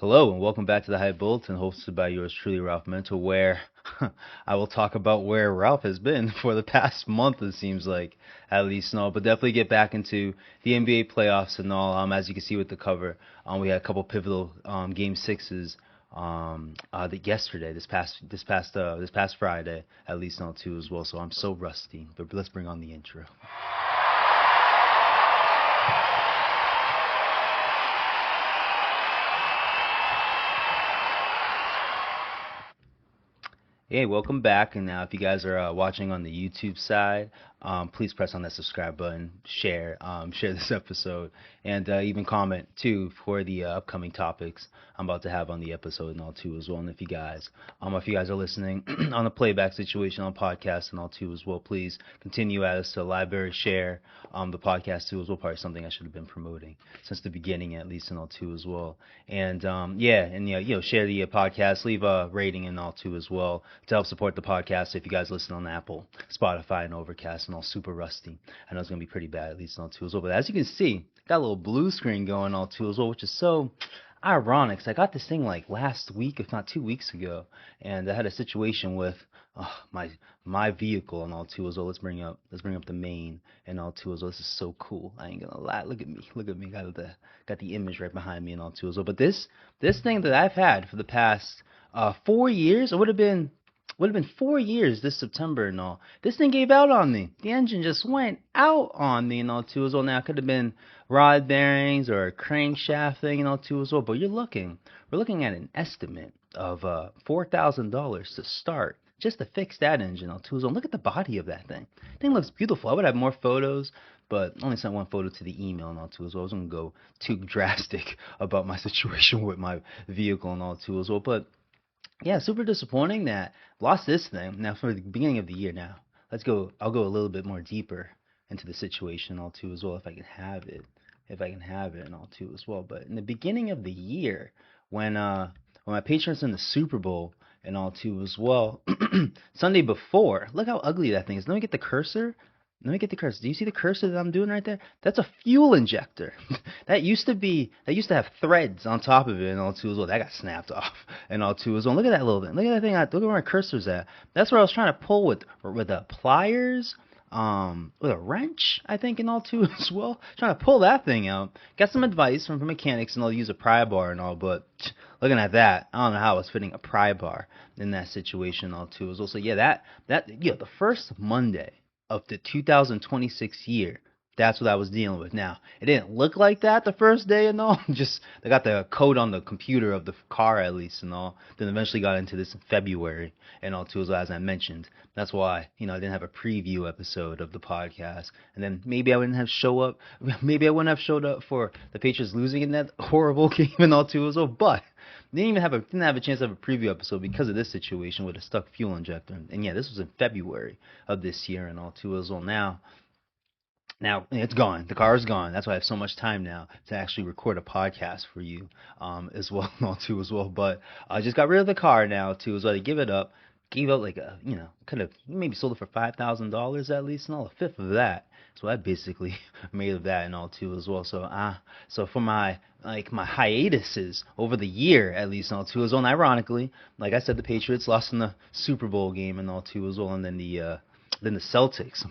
Hello and welcome back to the Hype Bulletin, hosted by yours truly, Ralph Mentor, where I will talk about where Ralph has been for the past month, it seems like, at least. No, but definitely get back into the NBA playoffs and all. As you can see with the cover, we had a couple pivotal game sixes yesterday, this past Friday, at least now too as well. So I'm so rusty, but let's bring on the intro. Hey, welcome back. And now, if you guys are watching on the YouTube side, please press on that subscribe button, share this episode, and even comment too for the upcoming topics I'm about to have on the episode and all too as well. And if you guys are listening on a playback situation on podcast and all too as well, please continue as to library share the podcast too as well. Probably something I should have been promoting since the beginning at least and all too as well. And share the podcast, leave a rating and all too as well to help support the podcast. If you guys listen on Apple, Spotify, and Overcast and all, super rusty. I know it's gonna be pretty bad at least on too as well. But as you can see, got a little blue screen going on too as well, which is so ironic. 'Cause I got this thing like last week, if not 2 weeks ago, and I had a situation with my vehicle and all too as well. Let's bring up the main and all too as well. This is so cool. I ain't gonna lie. Look at me. Got the image right behind me and all too as well. But this thing that I've had for the past 4 years, it would have been 4 years this September and all. This thing gave out on me. The engine just went out on me and all too as well. Now it could have been rod bearings or a crankshaft thing and all too as well. But we're looking at an estimate of $4,000 to start just to fix that engine all too as well. Look at the body of that thing. Thing looks beautiful. I would have more photos, but only sent one photo to the email and all too as well. I was gonna go too drastic about my situation with my vehicle and all too as well. But yeah, super disappointing that lost this thing. Now for the beginning of the year now, I'll go a little bit more deeper into the situation all too as well if I can have it. And all too as well. But in the beginning of the year, when my Patriots in the Super Bowl and all too as well, Sunday before, look how ugly that thing is. Let me get the cursor. Do you see the cursor that I'm doing right there? That's a fuel injector. that used to have threads on top of it and all too as well. That got snapped off and all too as well. Look at that little thing. Look at that thing. Look at where my cursor's at. That's where I was trying to pull with the pliers, with a wrench, I think, and all too as well. Trying to pull that thing out. Got some advice from mechanics and they'll use a pry bar and all, but looking at that, I don't know how I was fitting a pry bar in that situation and all too as well. So yeah, the first Monday of the 2026 year, that's what I was dealing with. Now, it didn't look like that the first day and all. Just they got the code on the computer of the car at least and all. Then eventually got into this in February and all too as I mentioned. That's why I didn't have a preview episode of the podcast. And then maybe I wouldn't have showed up for the Patriots losing in that horrible game and all too as well. But didn't have a chance to have a preview episode because of this situation with a stuck fuel injector. And yeah, this was in February of this year and all too as well. Now it's gone. The car is gone. That's why I have so much time now to actually record a podcast for you as well and all too as well. But I just got rid of the car now too as well. To give it up. Gave out like could have maybe sold it for $5,000 at least and all, a fifth of that. So I basically made of that and all too as well. So for my hiatuses over the year at least and all too as well. And ironically, like I said, the Patriots lost in the Super Bowl game and all too as well. And then the Celtics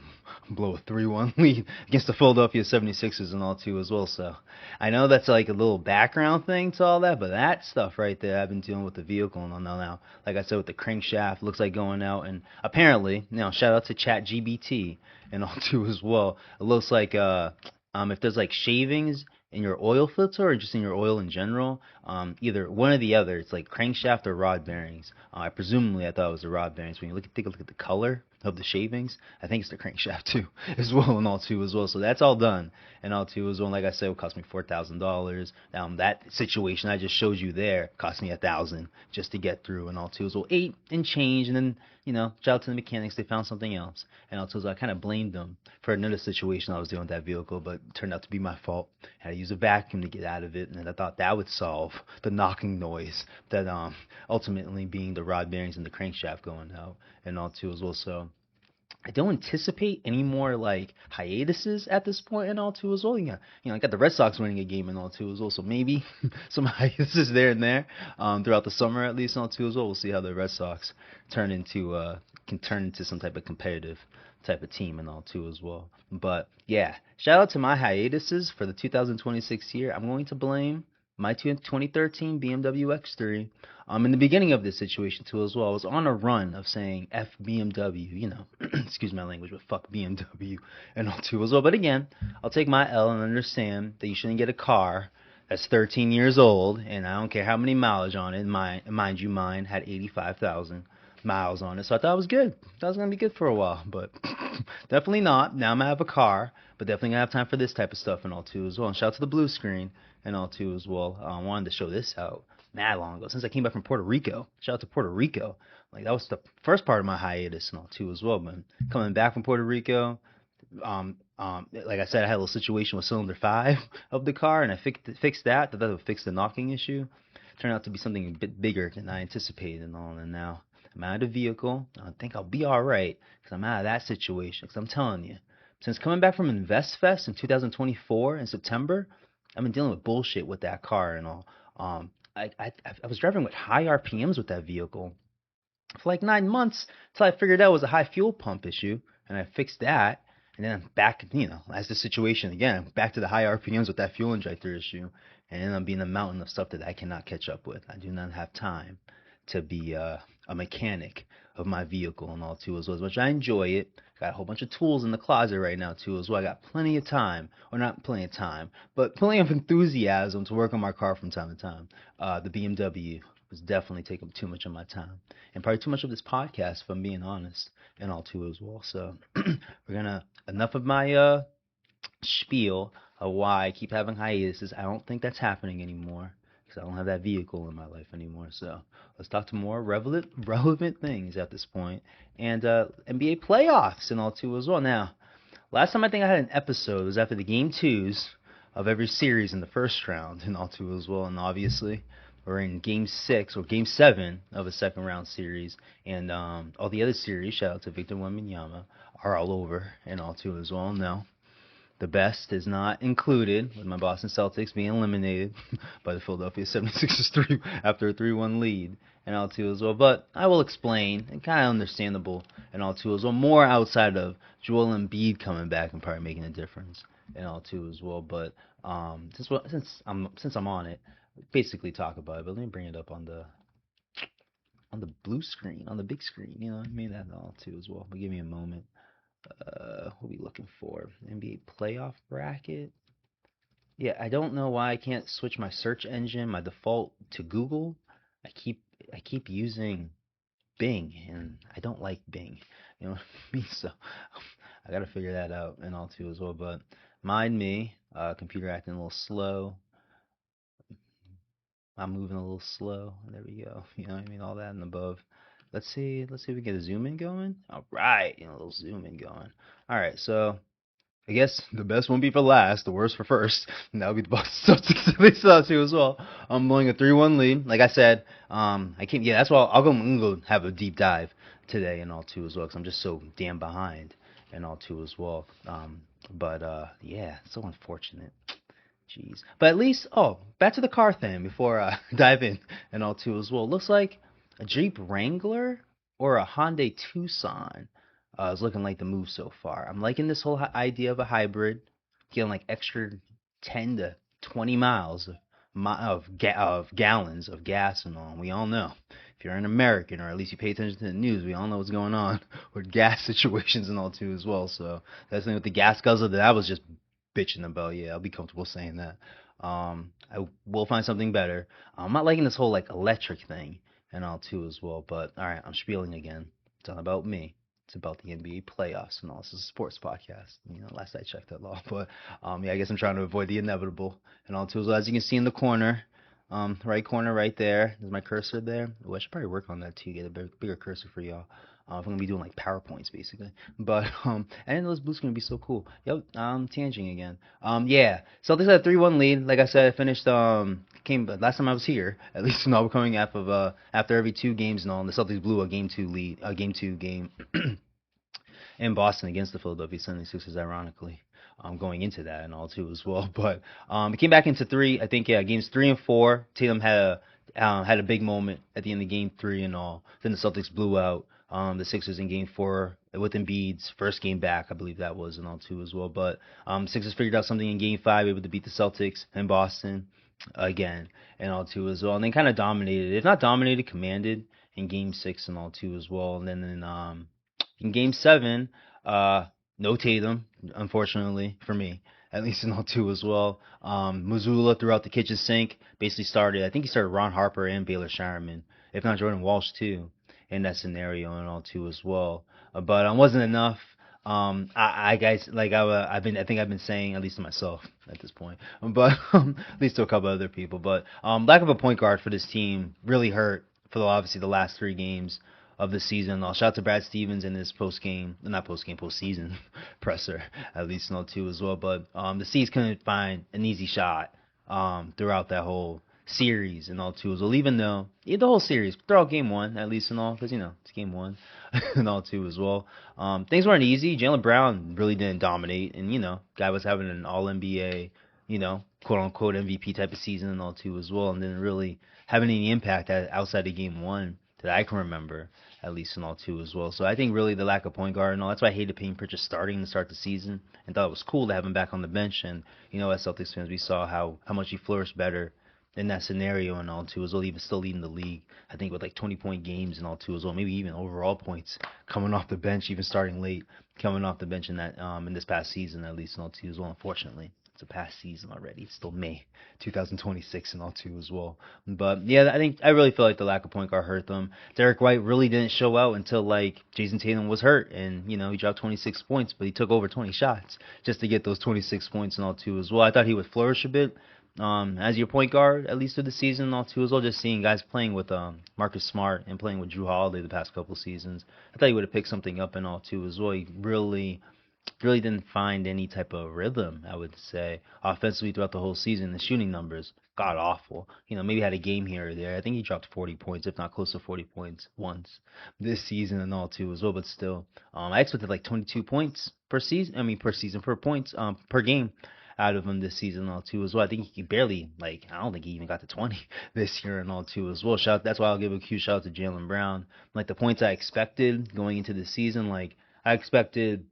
blow a 3-1 lead against the Philadelphia 76ers and all too as well. So I know that's like a little background thing to all that, but that stuff right there, I've been dealing with the vehicle and all now. Like I said, with the crankshaft, looks like going out, and apparently, shout out to ChatGPT and all too as well. It looks like if there's like shavings in your oil filter or just in your oil in general, either one or the other, it's like crankshaft or rod bearings. I thought it was the rod bearings. When you take a look at the color of the shavings, I think it's the crankshaft too, as well and all too as well. So that's all done and all too as well. And like I said, it cost me $4,000. That situation I just showed you there cost me $1,000 just to get through and all too as well. 8 and change, and then shout out to the mechanics, they found something else and all too as well. I kind of blamed them for another situation I was dealing with that vehicle, but it turned out to be my fault. I had to use a vacuum to get out of it, and I thought that would solve the knocking noise that ultimately being the rod bearings and the crankshaft going out and all too as well. So I don't anticipate any more like hiatuses at this point and all too as well. I got the Red Sox winning a game and all too as well, so maybe some hiatuses there and there throughout the summer at least and all too as well. We'll see how the Red Sox can turn into some type of competitive type of team and all too as well. But yeah, shout out to my hiatuses for the 2026 year. I'm going to blame my 2013 BMW X3. In the beginning of this situation too as well, I was on a run of saying F BMW, excuse my language, but fuck BMW and all too as well. But again, I'll take my L and understand that you shouldn't get a car that's 13 years old, and I don't care how many mileage on it. Mind you, mine had 85,000 miles on it, so I thought it was good. That was gonna be good for a while, but definitely not. Now I'm gonna have a car, but definitely gonna have time for this type of stuff and all too as well. And shout out to the blue screen and all too as well. I wanted to show this out mad long ago since I came back from Puerto Rico. Shout out to Puerto Rico. Like that was the first part of my hiatus and all too as well. But coming back from Puerto Rico, like I said, I had a little situation with cylinder 5 of the car, and I fixed that. That would fix the knocking issue. Turned out to be something a bit bigger than I anticipated and all. And now I'm out of the vehicle. I think I'll be all right because I'm out of that situation. Because I'm telling you, since coming back from InvestFest in 2024 in September, I've been dealing with bullshit with that car and all. I was driving with high RPMs with that vehicle for like 9 months until I figured out it was a high fuel pump issue, and I fixed that. And then I'm back, as the situation again, back to the high RPMs with that fuel injector issue, and then I'm being a mountain of stuff that I cannot catch up with. I do not have time to be a mechanic of my vehicle and all too as well. As much as I enjoy it, got a whole bunch of tools in the closet right now too as well. I got plenty of time, or not plenty of time, but plenty of enthusiasm to work on my car from time to time. The BMW was definitely taking too much of my time, and probably too much of this podcast, if I'm being honest, and all too as well. So enough of my spiel of why I keep having hiatuses. I don't think that's happening anymore because I don't have that vehicle in my life anymore. So let's talk to more relevant things at this point, and NBA playoffs and all too as well. Now, last time I think I had an episode was after the game 2s of every series in the first round and all too as well, and obviously we're in game 6 or game 7 of a second round series, and all the other series, shout out to Victor Wembanyama, are all over and all too as well. No, the best is not included, with my Boston Celtics being eliminated by the Philadelphia 76ers after a 3-1 lead and all too as well. But I will explain, and kind of understandable and all too as well, more outside of Joel Embiid coming back and probably making a difference and all too as well. But since I'm on it, basically talk about it. But let me bring it up on the blue screen, on the big screen. I made that all too as well. But give me a moment. What are we looking for? NBA playoff bracket. Yeah, I don't know why I can't switch my search engine, my default, to Google. I keep using Bing, and I don't like Bing. You know what I mean? So I gotta figure that out and all too as well. But mind me, computer acting a little slow. I'm moving a little slow. There we go. You know what I mean? All that and above. Let's see if we get a zoom in going. All right, a little zoom in going. All right, so I guess the best won't be for last, the worst for first. And that'll be the Boston Celtics. They saw too as well. I'm blowing a 3-1 lead. Like I said, I can't. Yeah, that's why I'm gonna go have a deep dive today and all too as well, because I'm just so damn behind and all too as well. Yeah, so unfortunate. Jeez. But at least, back to the car thing before I dive in and all too as well. Looks like a Jeep Wrangler or a Hyundai Tucson is looking like the move so far. I'm liking this whole idea of a hybrid, getting like extra 10 to 20 miles of gallons of gas and all. And we all know, if you're an American, or at least you pay attention to the news, we all know what's going on with gas situations and all too as well. So that's the thing with the gas guzzler that I was just bitching about. Yeah, I'll be comfortable saying that. I will find something better. I'm not liking this whole like electric thing and all too as well. But all right, I'm spieling again. It's not about me. It's about the NBA playoffs and all. This is a sports podcast. Last I checked that law. But yeah, I guess I'm trying to avoid the inevitable and all too as well. As you can see in the corner, right corner right there. There's my cursor there. I should probably work on that too. Get a bigger cursor for y'all. If I'm gonna be doing like PowerPoints basically, but I didn't know this blue's gonna be so cool. Yep, I'm tanging again. Yeah, Celtics had a 3-1 lead. Like I said, I finished came last time I was here. At least now we're coming after every 2 games and all. And the Celtics blew a game 2 lead, a game 2 game. in Boston against the Philadelphia 76ers, ironically, going into that and all too as well. But it came back into three. I think games 3 and 4. Tatum had a big moment at the end of game 3 and all. Then the Celtics blew out the Sixers in game 4 with Embiid's first game back, I believe that was, and all too as well. But Sixers figured out something in game 5, able to beat the Celtics in Boston again and all too as well. And then kind of dominated, if not dominated, commanded in game 6 and all too as well. And then in game 7, no Tatum, unfortunately for me, at least in all two as well. Mazzulla threw out the kitchen sink, basically started, I think he started Ron Harper and Baylor Shireman, if not Jordan Walsh too, in that scenario and all two as well. But wasn't enough. I guys, like I think I've been saying, at least to myself at this point, but at least to a couple other people. But lack of a point guard for this team really hurt for obviously the last 3 games of the season. I'll shout out to Brad Stevens in his postseason presser, at least in all two as well. But the C's couldn't find an easy shot throughout that whole series and all two as well. Even though the whole series, throughout game 1 at least and all, because it's game 1 and all two as well. Things weren't easy. Jaylen Brown really didn't dominate, and guy was having an All NBA, quote unquote MVP type of season and all two as well, and didn't really have any impact outside of game 1 that I can remember, at least in all two as well. So I think really the lack of point guard and all, that's why I hated Payton Pritchard starting to start the season and thought it was cool to have him back on the bench. And, as Celtics fans, we saw how much he flourished better in that scenario and all two as well, even still leading the league, I think with like 20-point games and all two as well, maybe even overall points coming off the bench, even starting late, coming off the bench in that in this past season, at least in all two as well, unfortunately. It's a past season already. It's still May 2026 and all too as well. But yeah, I really feel like the lack of point guard hurt them. Derek White really didn't show out until like Jason Tatum was hurt, and he dropped 26 points, but he took over 20 shots just to get those 26 points and all too as well. I thought he would flourish a bit as your point guard, at least through the season and all too as well. Just seeing guys playing with Marcus Smart and playing with Drew Holiday the past couple seasons, I thought he would have picked something up and all too as well. He really didn't find any type of rhythm, I would say, offensively throughout the whole season. The shooting numbers, god awful. Maybe had a game here or there. I think he dropped 40 points, if not close to 40 points once this season and all too as well. But still, I expected like 22 points per points per game out of him this season and all too as well. I think he barely, I don't think he even got to 20 this year and all too as well. That's why I'll give a huge shout out to Jaylen Brown. Like the points I expected going into the season, I expected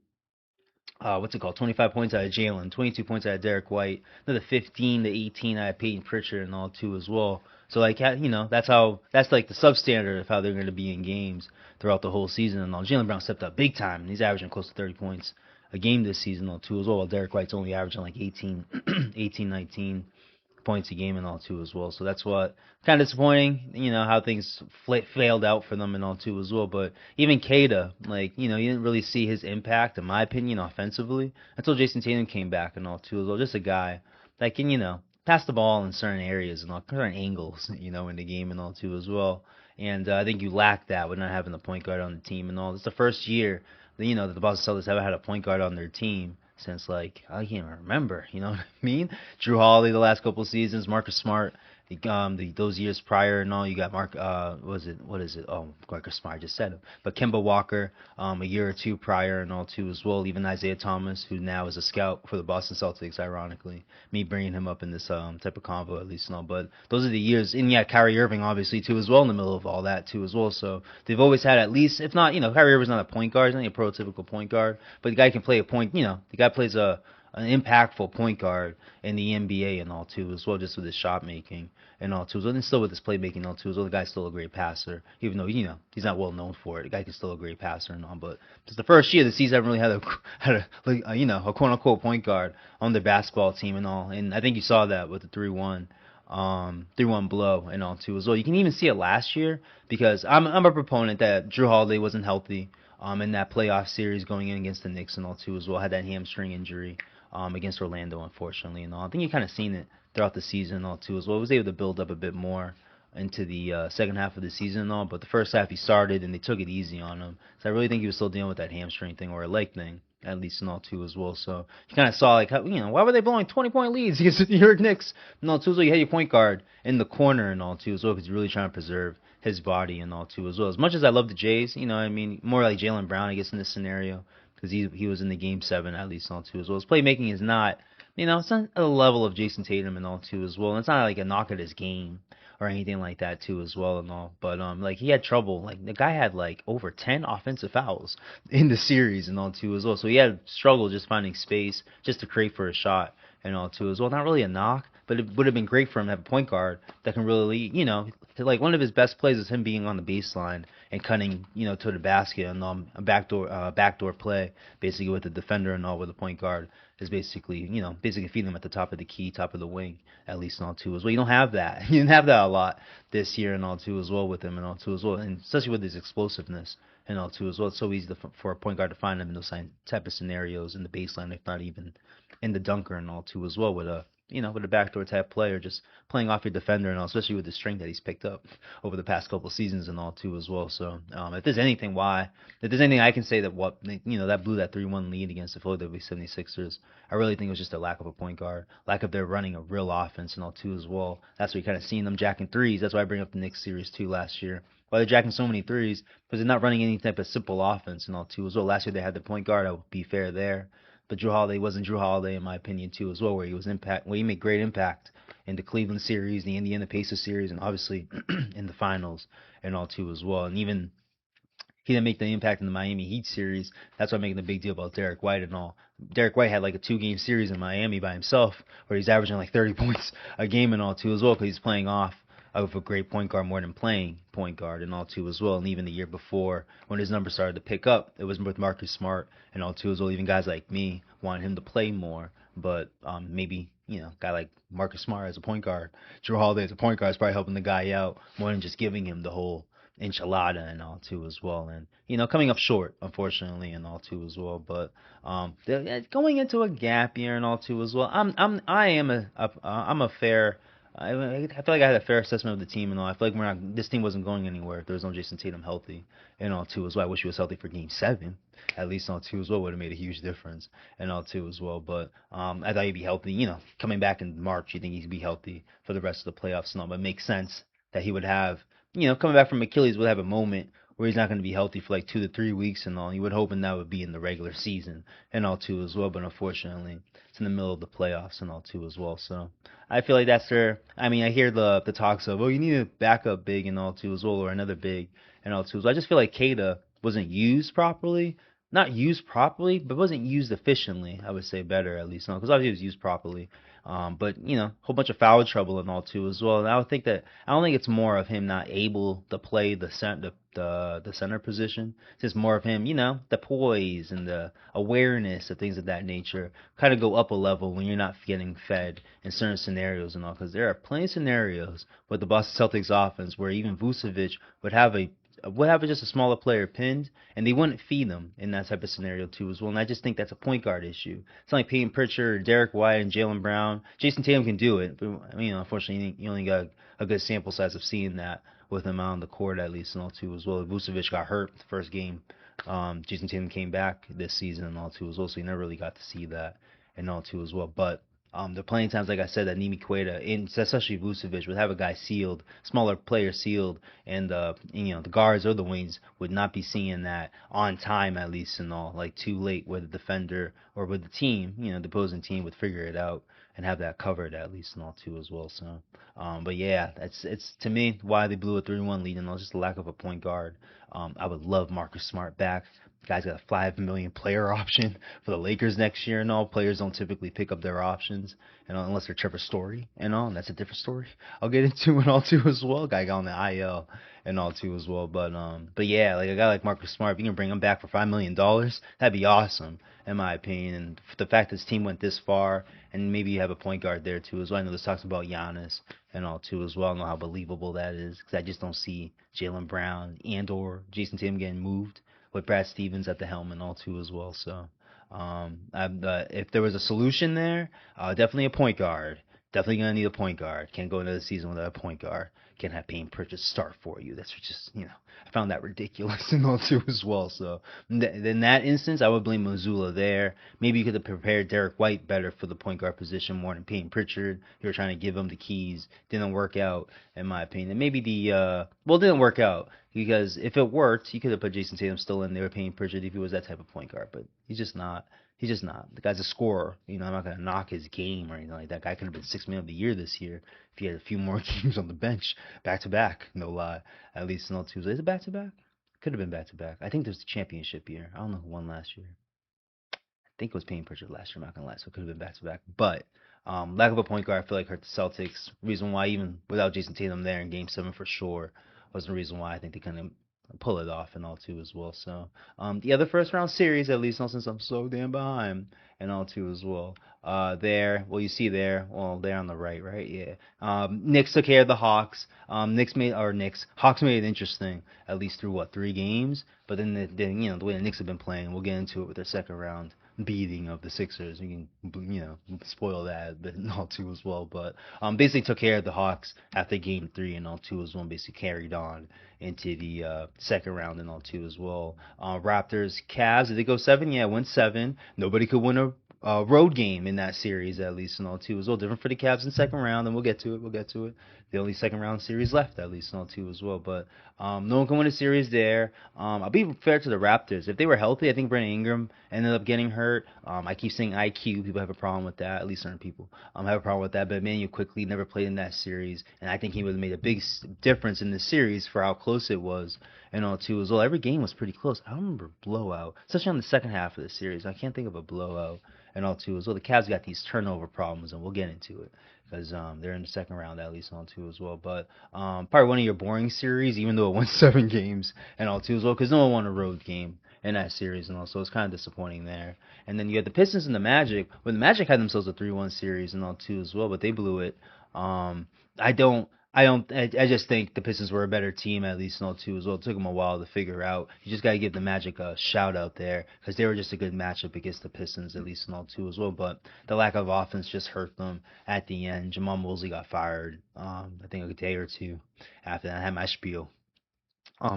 25 points out of Jaylen, 22 points out of Derek White, another 15 to 18 out of Payton Pritchard and all too as well. So that's like the substandard of how they're going to be in games throughout the whole season and all. Jaylen Brown stepped up big time, and he's averaging close to 30 points a game this season all too as well. While Derek White's only averaging like 18, 19 points a game and all too as well. So that's what kind of disappointing, how things failed out for them and all too as well. But even Kata, you didn't really see his impact, in my opinion, offensively until Jason Tatum came back and all too as well. Just a guy that can, pass the ball in certain areas and all certain angles, in the game and all too as well. And I think you lack that with not having the point guard on the team and all. It's the first year that the Boston Celtics haven't had a point guard on their team since I can't even remember, you know what I mean? Drew Holiday the last couple of seasons, Marcus Smart, those years prior and all. You got Marcus Smart, I just said him, but Kemba Walker a year or two prior and all too as well. Even Isaiah Thomas, who now is a scout for the Boston Celtics, ironically, me bringing him up in this type of convo at least and all. But those are the years, and yeah, Kyrie Irving obviously too as well in the middle of all that too as well. So they've always had at least, if not, Kyrie Irving's not a point guard, he's not a prototypical point guard, but the guy can play a point. The guy plays an impactful point guard in the NBA and all too as well, just with his shot making and all too as well, and still with his playmaking and all too as well. The guy's still a great passer, even though he's not well known for it. The guy is still a great passer and all. But just the first year of the season, I haven't really had a quote unquote point guard on the basketball team and all. And I think you saw that with the 3-1 blow and all too as well. You can even see it last year because I'm a proponent that Drew Holiday wasn't healthy in that playoff series going in against the Knicks and all too as well. Had that hamstring injury against Orlando, unfortunately, and all. I think you kind of seen it throughout the season and all too as well. Was able to build up a bit more into the second half of the season and all, but the first half he started and they took it easy on him. So I really think he was still dealing with that hamstring thing or a leg thing, at least and all too as well. So you kind of saw how, why were they blowing 20-point leads against the New York Knicks? And all too as well, you had your point guard in the corner and all too as well because you're really trying to preserve his body and all too as well. As much as I love the Jays, more like Jaylen Brown, I guess, in this scenario, because he was in the game 7 at least and all too as well. His playmaking is not, it's not at the level of Jason Tatum and all too as well. And it's not like a knock at his game or anything like that too as well and all. But like he had trouble. Like the guy had like over 10 offensive fouls in the series and all too as well. So he had struggle just finding space just to create for a shot and all too as well. Not really a knock, but it would have been great for him to have a point guard that can really, like one of his best plays is him being on the baseline and cutting, to the basket and a backdoor play, basically with the defender and all with the point guard is basically, basically feeding him at the top of the key, top of the wing, at least and all too as well. You don't have that. You didn't have that a lot this year and all too as well with him and all too as well, and especially with his explosiveness and all too as well. It's so easy for a point guard to find him in those type of scenarios in the baseline, if not even in the dunker and all too as well with a backdoor type play or just playing off your defender and all, especially with the strength that he's picked up over the past couple of seasons and all too as well. So if there's anything I can say that that blew that 3-1 lead against the Philadelphia 76ers, I really think it was just a lack of a point guard, lack of their running a real offense and all too as well. That's why you kind of seen them jacking threes. That's why I bring up the Knicks series too last year. Why they're jacking so many threes because they're not running any type of simple offense and all too as well. Last year they had the point guard. I would be fair there. But Jrue Holiday wasn't Jrue Holiday in my opinion too as well, where he made great impact in the Cleveland series, the Indiana Pacers series, and obviously in the finals and all too as well. And even he didn't make the impact in the Miami Heat series. That's why I'm making a big deal about Derek White and all. Derek White had like a 2-game series in Miami by himself, where he's averaging like 30 points a game and all too as well, because he's playing off of a great point guard more than playing point guard and all too as well. And even the year before, when his numbers started to pick up, it was with Marcus Smart and all too as well. Even guys like me wanted him to play more, but maybe a guy like Marcus Smart as a point guard, Jrue Holiday as a point guard is probably helping the guy out more than just giving him the whole enchilada and all too as well. And coming up short, unfortunately, and all too as well. But going into a gap year and all too as well. I'm a fair. I feel like I had a fair assessment of the team and all. I feel like this team wasn't going anywhere if there was no Jason Tatum healthy and all too as well. I wish he was healthy for Game 7, at least all too as well. Would have made a huge difference and all too as well. But I thought he'd be healthy. Coming back in March, you think he'd be healthy for the rest of the playoffs and all. But it makes sense that he would have, coming back from Achilles, would have a moment where he's not going to be healthy for like 2 to 3 weeks and all. You would hope that would be in the regular season and all too as well. But unfortunately, it's in the middle of the playoffs and all too as well. So I feel like that's their. I hear the talks of, you need a backup big and all too as well, or another big and all too as well. I just feel like Keita wasn't used properly. Not used properly, but wasn't used efficiently. I would say better at least, because obviously he was used properly. But whole bunch of foul trouble and all too as well. And I don't think it's more of him not able to play the center position. It's just more of him, the poise and the awareness of things of that nature kind of go up a level when you're not getting fed in certain scenarios and all. Because there are plenty of scenarios with the Boston Celtics offense where even Vucevic would have just a smaller player pinned, and they wouldn't feed them in that type of scenario too as well. And I just think that's a point guard issue. It's not like Peyton Pritchard, Derek White, and Jaylen Brown. Jason Tatum can do it, but unfortunately, you only got a good sample size of seeing that with him out on the court at least and all too as well. Vucevic got hurt the first game. Jason Tatum came back this season and all too as well, so you never really got to see that and all too as well. But there are plenty of times, like I said, that Nimi Queta, especially Vucevic, would have a guy sealed, smaller player sealed, and the guards or the wings would not be seeing that on time at least and all, like too late, where the defender or with the team, the opposing team would figure it out and have that covered at least and all too as well. So, but yeah, it's to me why they blew a 3-1 lead and all, just a lack of a point guard. I would love Marcus Smart back. The guy's got a $5 million player option for the Lakers next year and all. Players don't typically pick up their options unless they're Trevor Story and all, and that's a different story I'll get into and all too as well. Guy got on the IL and all too as well. But yeah, like a guy like Marcus Smart, if you can bring him back for $5 million, that'd be awesome in my opinion. And the fact this team went this far, and maybe you have a point guard there too as well. I know there's talks about Giannis and all too as well. I don't know how believable that is, because I just don't see Jaylen Brown and or Jason Tatum getting moved with Brad Stevens at the helm and all too as well. So if there was a solution there, definitely a point guard Definitely gonna need a point guard. Can't go into the season without a point guard. Can't have Payne Pritchard start for you. That's just, I found that ridiculous and all too as well. So in that instance, I would blame Mazzulla there. Maybe you could have prepared Derek White better for the point guard position more than Payne Pritchard. You were trying to give him the keys. Didn't work out, in my opinion. And maybe it didn't work out because if it worked, you could have put Jason Tatum still in there, Payne Pritchard, if he was that type of point guard. But he's just not. He's just not. The guy's a scorer. I'm not going to knock his game or anything like that. Guy could have been 6th man of the year this year if he had a few more games on the bench. Back to back, no lie. At least on Tuesday. Is it back to back? Could have been back to back. I think there's the championship year. I don't know who won last year. I think it was Payne Pritchard last year, I'm not going to lie. So it could have been back to back. But lack of a point guard, I feel like hurt the Celtics. Reason why, even without Jason Tatum there in Game 7 for sure, was the reason why I think they couldn't pull it off and all too as well. So the other first round series, at least since I'm so damn behind and all too as well. You see there, there on the right, yeah. Knicks took care of the Hawks. Hawks made it interesting, at least through 3 games. But then the way the Knicks have been playing, we'll get into it with their second round beating of the Sixers. You can, spoil that but all too as well. But basically took care of the Hawks after Game 3 and all too as well. Basically carried on into the second round and all too as well. Raptors, Cavs, did they go 7? Yeah, went 7. Nobody could win a road game in that series, at least and all too as well. Different for the Cavs in second round, and we'll get to it. The only second round series left, at least and all too as well. But no one can win a series there. I'll be fair to the Raptors. If they were healthy, I think Brandon Ingram ended up getting hurt. I keep saying IQ. People have a problem with that. At least certain people have a problem with that. But Emmanuel quickly never played in that series, and I think he would have made a big difference in the series for how close it was and all too as well. Every game was pretty close. I don't remember a blowout, especially on the second half of the series. I can't think of a blowout and all too as well. The Cavs got these turnover problems, and we'll get into it because they're in the second round at least and all too as well. But probably one of your boring series, even though it went 7 games and all too as well, because no one won a road game in that series and all, so it's kind of disappointing there. And then you had the Pistons and the Magic. Well, the Magic had themselves a 3-1 series and all too as well, but they blew it. I just think the Pistons were a better team, at least in all too as well. It took them a while to figure out. You just got to give the Magic a shout out there because they were just a good matchup against the Pistons, at least in all too as well. But the lack of offense just hurt them at the end. Jamal Mosley got fired, I think a day or two after that. I had my spiel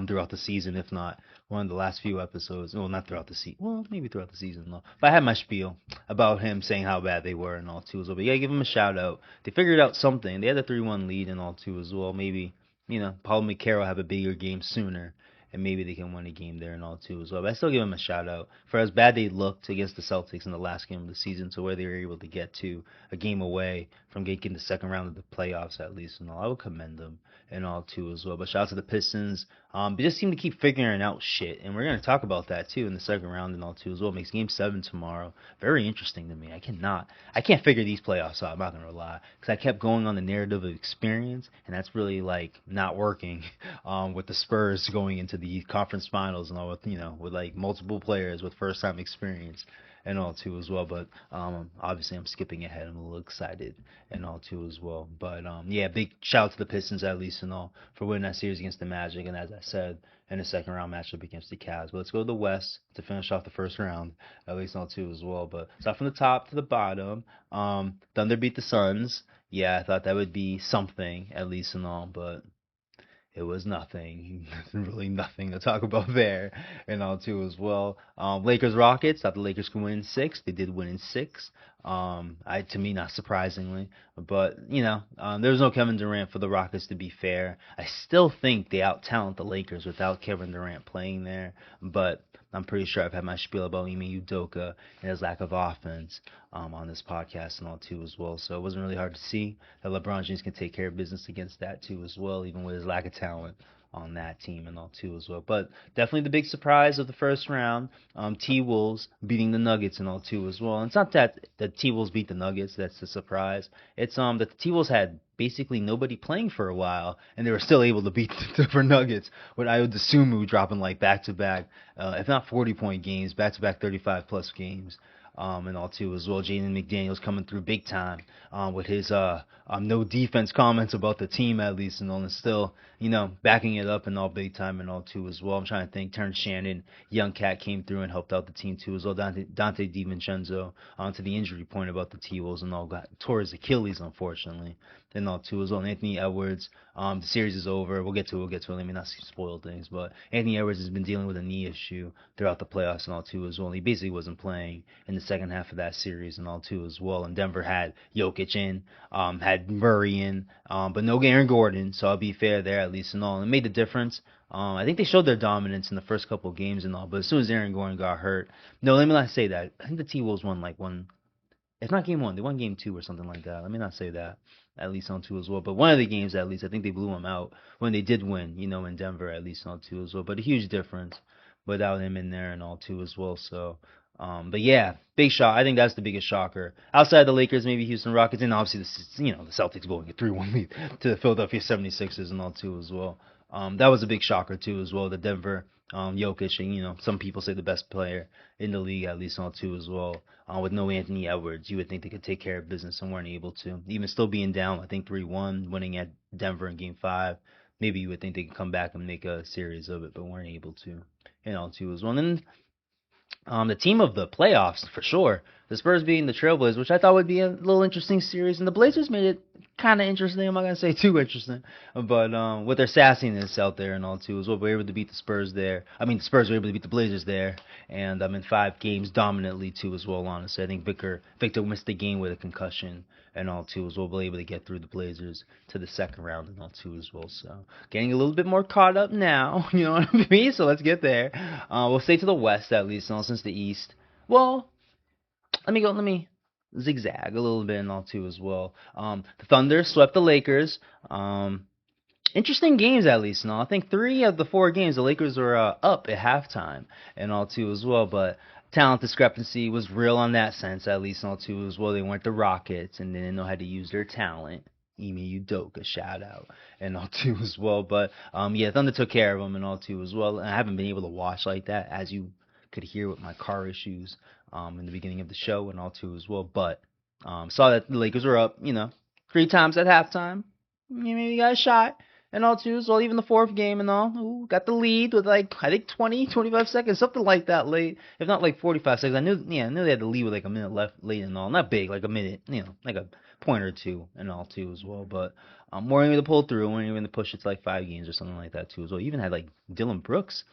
throughout the season, if not one of the last few episodes. Well, not throughout the season. Well, maybe throughout the season, though. But I had my spiel about him saying how bad they were and all too as well. But yeah, give him a shout out. They figured out something. They had a 3-1 lead and all too as well. Maybe, Paul McCarroll have a bigger game sooner, and maybe they can win a game there and all too as well. But I still give him a shout out for as bad they looked against the Celtics in the last game of the season to where they were able to get to a game away from getting the second round of the playoffs, at least and all. I would commend them and all too as well. But shout out to the Pistons. They just seem to keep figuring out shit, and we're going to talk about that too in the second round and all too as well. It makes Game 7 tomorrow very interesting to me. I can't figure these playoffs out, I'm not going to lie, because I kept going on the narrative of experience, and that's really not working with the Spurs going into the conference finals and all with multiple players with first time experience and all too as well. But obviously I'm skipping ahead. I'm a little excited and all too as well. But yeah, big shout out to the Pistons at least and all for winning that series against the Magic, and as I said, in the second round matchup against the Cavs. But let's go to the West to finish off the first round, at least all too as well. But start from the top to the bottom. Thunder beat the Suns. Yeah, I thought that would be something at least and all, but it was nothing. Really nothing to talk about there and all too as well. Lakers Rockets, thought the Lakers could win in 6. They did win in 6. To me, not surprisingly, but there was no Kevin Durant for the Rockets, to be fair. I still think they out-talent the Lakers without Kevin Durant playing there, but I'm pretty sure I've had my spiel about Ime Udoka and his lack of offense on this podcast and all too as well. So it wasn't really hard to see that LeBron James can take care of business against that too as well, even with his lack of talent on that team and all too as well. But definitely the big surprise of the first round, T-Wolves beating the Nuggets and all too as well. And it's not that the T-Wolves beat the Nuggets that's the surprise. It's that the T-Wolves had basically nobody playing for a while, and they were still able to beat the Denver Nuggets with Ayo Dosunmu dropping back-to-back, if not 40-point games, back-to-back 35-plus games. and all too as well. Jaden McDaniels coming through big time with his no defense comments about the team at least, and all, and still backing it up and all big time and all too as well. I'm trying to think. Terrence Shannon, young cat, came through and helped out the team too as well. Dante DiVincenzo to the injury point about the T-Wolves and all, got tore his Achilles unfortunately. And all too as well. And Anthony Edwards, the series is over. We'll get to it. Let me not spoil things, but Anthony Edwards has been dealing with a knee issue throughout the playoffs and all too as well. And he basically wasn't playing in the second half of that series and all too as well. And Denver had Jokic in, had Murray in, but no Aaron Gordon. So I'll be fair there at least and all. And it made the difference. I think they showed their dominance in the first couple of games and all, but as soon as Aaron Gordon got hurt, no, let me not say that. I think the T-Wolves won one. It's not game one. They won game two or something like that. Let me not say that. At least on two as well. But one of the games, at least, I think they blew him out when they did win, in Denver, at least on two as well. But a huge difference without him in there and all two as well. So, but yeah, big shock. I think that's the biggest shocker. Outside the Lakers, maybe Houston Rockets, and obviously the Celtics blowing a 3-1 lead to the Philadelphia 76ers and all two as well. That was a big shocker too as well. The Denver Jokic, and some people say the best player in the league, at least on two as well. With no Anthony Edwards, you would think they could take care of business and weren't able to. Even still being down, I think 3-1, winning at Denver in Game 5, maybe you would think they could come back and make a series of it, but weren't able to. And all two as well. And then the team of the playoffs, for sure. The Spurs being the Trailblazers, which I thought would be a little interesting series. And the Blazers made it kind of interesting. I'm not going to say too interesting. But with their sassiness out there and all, too, as well, we were able to beat the Spurs there. I mean, the Spurs were able to beat the Blazers there. And in 5 games dominantly, too, as well, honestly. I think Victor missed the game with a concussion and all, too, as well. We'll be able to get through the Blazers to the second round and all, too, as well. So getting a little bit more caught up now. You know what I mean? So let's get there. We'll stay to the West, at least, since the East. Well, let me zigzag a little bit and all too as well. The Thunder swept the Lakers. Interesting games at least and all. I think 3 of the 4 games the Lakers were up at halftime and all too as well. But talent discrepancy was real on that sense at least and all too as well. They weren't the Rockets and they didn't know how to use their talent. Ime Udoka, shout out, and all too as well. But Thunder took care of them and all too as well. And I haven't been able to watch like that, as you could hear with my car issues in the beginning of the show and all too as well. But saw that the Lakers were up, 3 times at halftime. Maybe got a shot and all too as well. Even the 4th game and all, got the lead with I think 20, 25 seconds, something like that late, if not 45 seconds. I knew they had the lead with a minute left late and all, not big, like a minute, like a point or 2 and all too as well. But weren't able to pull through, weren't even to push it to 5 games or something like that too as well. Even had Dylan Brooks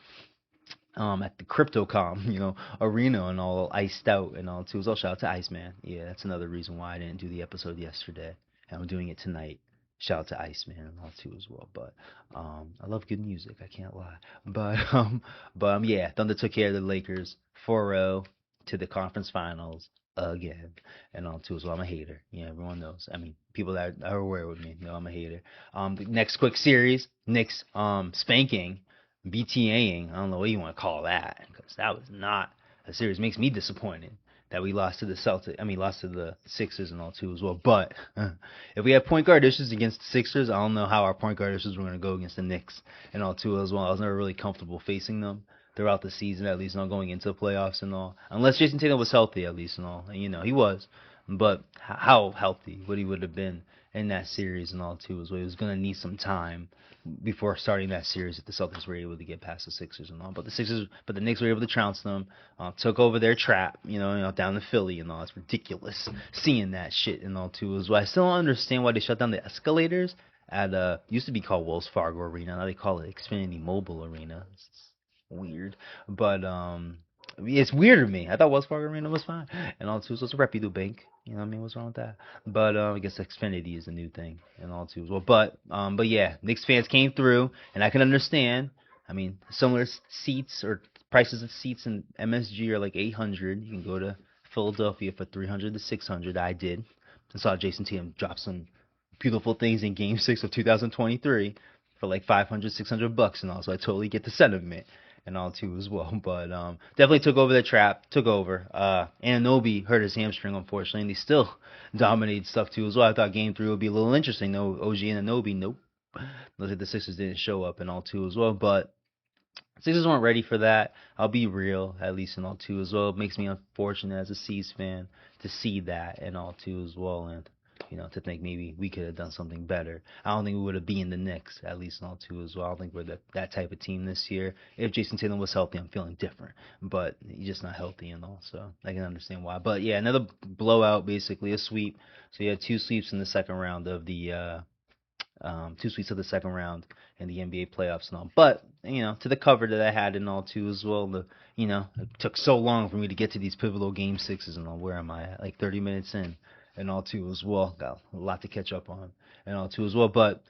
at the Crypto.com, arena and all iced out and all too. So shout out to Iceman. Yeah, that's another reason why I didn't do the episode yesterday. And I'm doing it tonight. Shout out to Iceman and all too as well. But I love good music, I can't lie. But yeah, Thunder took care of the Lakers 4-0 to the conference finals again and all too as well. I'm a hater. Yeah, everyone knows. I mean, people that are aware with me know I'm a hater. The next quick series, Knicks spanking BTAing, I don't know what you want to call that, because that was not a series. Makes me disappointed that we lost to the Sixers and all too as well. But if we have point guard issues against the Sixers, I don't know how our point guard issues were going to go against the Knicks and all too as well. I was never really comfortable facing them throughout the season, at least not going into the playoffs and all. Unless Jason Tatum was healthy, at least and all. And, he was. But how healthy would he have been in that series and all too as well? He was going to need some time before starting that series if the Celtics were able to get past the Sixers and all. But the Knicks were able to trounce them, took over their trap, down to Philly and all. It's ridiculous seeing that shit and all too as well. I still don't understand why they shut down the escalators at used to be called Wells Fargo Arena. Now they call it Xfinity Mobile Arena. It's weird, but it's weird to me. I thought Wells Fargo Arena was fine and all too. So it's a reputable bank. You know what I mean? What's wrong with that? But I guess Xfinity is a new thing and all too as well. But yeah, Knicks fans came through, and I can understand. I mean, similar seats or prices of seats in MSG are like $800. You can go to Philadelphia for $300 to $600. I did. I saw Jason Tatum drop some beautiful things in Game 6 of 2023 for like $500, $600 and all. So I totally get the sentiment and all too as well. But definitely took over the trap, took over. Anunoby hurt his hamstring, unfortunately, and he still dominated stuff too as well. I thought Game 3 would be a little interesting. No OG Anunoby, nope. Looks like the Sixers didn't show up and all too as well. But Sixers weren't ready for that. I'll be real, at least in all too as well. It makes me unfortunate as a C's fan to see that in all too as well, and to think maybe we could have done something better. I don't think we would have been the Knicks, at least in all too as well. I don't think we're that type of team this year. If Jason Tatum was healthy, I'm feeling different, but he's just not healthy and all, so I can understand why. But yeah, another blowout, basically a sweep. So you had two sweeps in the second round of the two sweeps of the second round in the NBA playoffs and all. But to the cover that I had and all too as well. It took so long for me to get to these pivotal game sixes and all. Where am I at? Like 30 minutes in and all too as well. Got a lot to catch up on and all too as well. But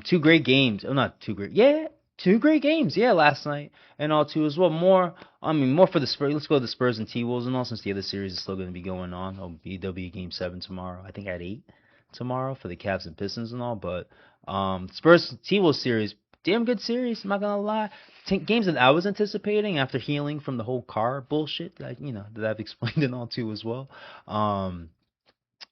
two great games. Oh, not two great. Yeah. Two great games, yeah, last night and all too as well. More for the Spurs. Let's go to the Spurs and T-Wolves and all, since the other series is still going to be going on. There'll be Game 7 tomorrow. I think at 8 tomorrow for the Cavs and Pistons and all. But Spurs T-Wolves series, damn good series. I'm not gonna lie. Games that I was anticipating after healing from the whole car bullshit that that I've explained and all too as well.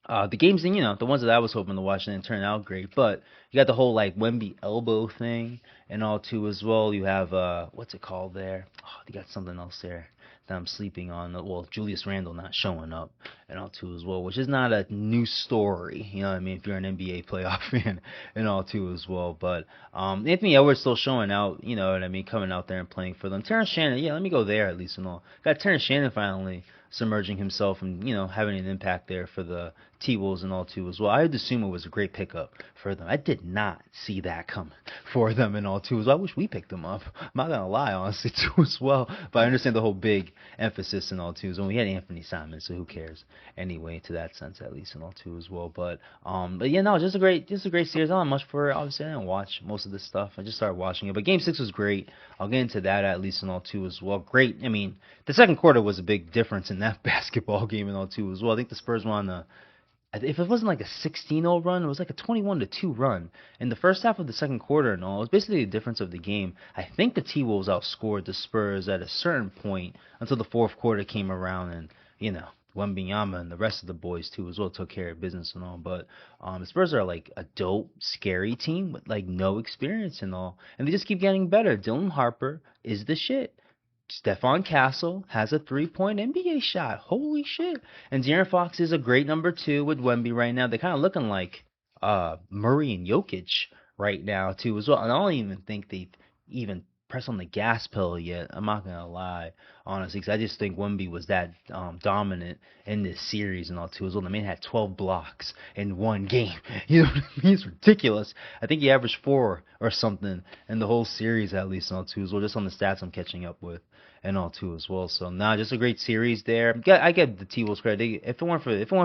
The games, the ones that I was hoping to watch didn't turn out great, but you got the whole like Wemby elbow thing and all too as well. You have what's it called there? Oh, you got something else there that I'm sleeping on. Well, Julius Randle not showing up and all too as well, which is not a new story. You know what I mean? If you're an NBA playoff fan and all too as well, but Anthony Edwards still showing out. You know what I mean? Coming out there and playing for them. Terrence Shannon, yeah, let me go there at least and all. Got Terrence Shannon finally submerging himself and having an impact there for the T-Wolves and all too as well. I would assume it was a great pickup for them. I did not see that coming for them and all too as well. I wish we picked them up. I'm not gonna lie, honestly, too as well. But I understand the whole big emphasis and all too as well. We had Anthony Simon, so who cares anyway, to that sense at least and all too as well. But yeah, no, just a great series. I don't have much for it. Obviously, I didn't watch most of this stuff. I just started watching it. But Game 6 was great. I'll get into that at least and all too as well. Great. I mean, the second quarter was a big difference in that basketball game and all too as well. I think the Spurs won if it wasn't like a 16-0 run, it was like a 21-2 run. In the first half of the second quarter and all, it was basically the difference of the game. I think the T-Wolves outscored the Spurs at a certain point until the fourth quarter came around and, Wembanyama and the rest of the boys too as well took care of business and all. But the Spurs are like a dope, scary team with like no experience and all. And they just keep getting better. Dylan Harper is the shit. Stephon Castle has a three-point NBA shot. Holy shit. And De'Aaron Fox is a great number 2 with Wemby right now. They're kind of looking like Murray and Jokic right now, too, as well. And I don't even think they've even pressed on the gas pedal yet. I'm not going to lie, honestly, because I just think Wemby was that dominant in this series and all, too, as well. The man had 12 blocks in one game. You know what I mean? It's ridiculous. I think he averaged 4 or something in the whole series, at least, and all, too, as well, just on the stats I'm catching up with and all too as well. So just a great series there. I get the T-Wolves credit. If it weren't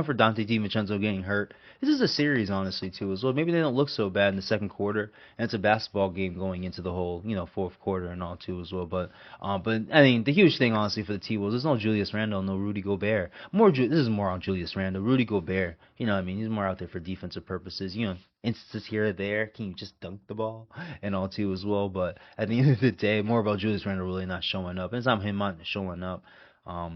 for Dante DiVincenzo getting hurt, this is a series honestly too as well. Maybe they don't look so bad in the second quarter, and it's a basketball game going into the whole fourth quarter and all too as well. But I mean the huge thing honestly for the T-Wolves, there's no Julius Randle, no Rudy Gobert. This is more on Julius Randle. Rudy Gobert, what I mean, he's more out there for defensive purposes. Instances here or there, can you just dunk the ball and all too as well. But at the end of the day, more about Julius Randle really not showing up. And it's not him not showing up. I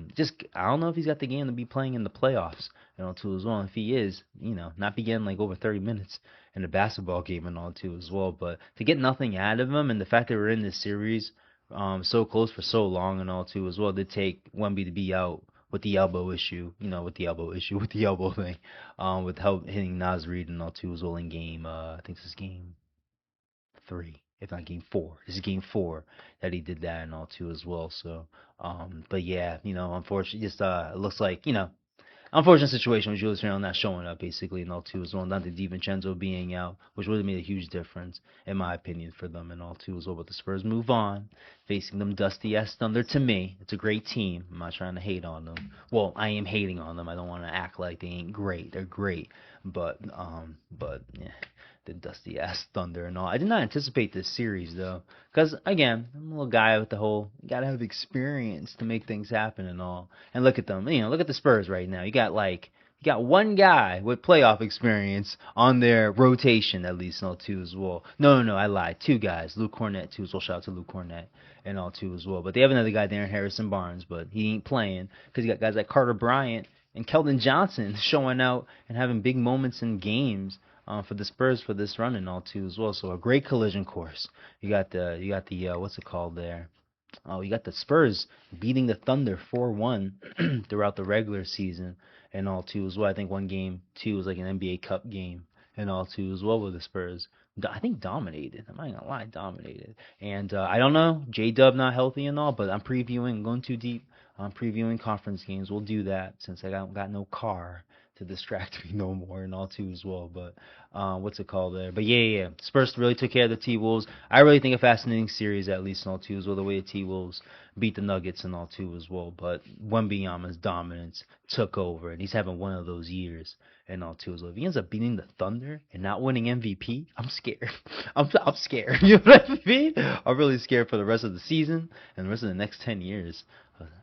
don't know if he's got the game to be playing in the playoffs and all too as well. And if he is, not be getting like over 30 minutes in a basketball game and all too as well. But to get nothing out of him, and the fact that we're in this series so close for so long and all too as well, did take Wemby to be out with the elbow issue, with the elbow thing, with help hitting Nas Reed and all too as well in game, I think this is game 3, if not game 4. This is game 4 that he did that and all too as well. So, but yeah, unfortunately, just it looks like unfortunate situation with Julius Randle not showing up, basically, and all too as well. Not the DiVincenzo being out, which would have made a huge difference, in my opinion, for them and all too as well. But the Spurs move on, facing them dusty-ass Thunder. To me, it's a great team. I'm not trying to hate on them. Well, I am hating on them. I don't want to act like they ain't great. They're great. But yeah, the dusty-ass Thunder and all. I did not anticipate this series, though, because, again, I'm a little guy with the whole, got to have experience to make things happen and all. And look at them. Look at the Spurs right now. You got one guy with playoff experience on their rotation, at least, and all too as well. No, I lied. 2 guys. Luke Cornett, too, as well. Shout out to Luke Cornett and all too as well. But they have another guy there, Harrison Barnes, but he ain't playing because you got guys like Carter Bryant and Keldon Johnson showing out and having big moments in games. for the Spurs for this run and all too as well. So a great collision course. You got the what's it called there? Oh, you got the Spurs beating the Thunder 4-1 throughout the regular season and all too as well. I think one game two was like an NBA Cup game and all too as well with the Spurs. I think dominated. I'm not gonna lie, dominated. And I don't know, J-Dub not healthy and all, but I'm previewing, going too deep. I'm previewing conference games. We'll do that since I got no car to distract me no more and all too as well. But what's it called there? But yeah. Spurs really took care of the T-Wolves. I really think a fascinating series at least and all too as well. The way the T-Wolves beat the Nuggets and all too as well. But Wembanyama's dominance took over, and he's having one of those years and all too as well. If he ends up beating the Thunder and not winning MVP, I'm scared. I'm scared. You know what I mean? I'm really scared for the rest of the season and the rest of the next 10 years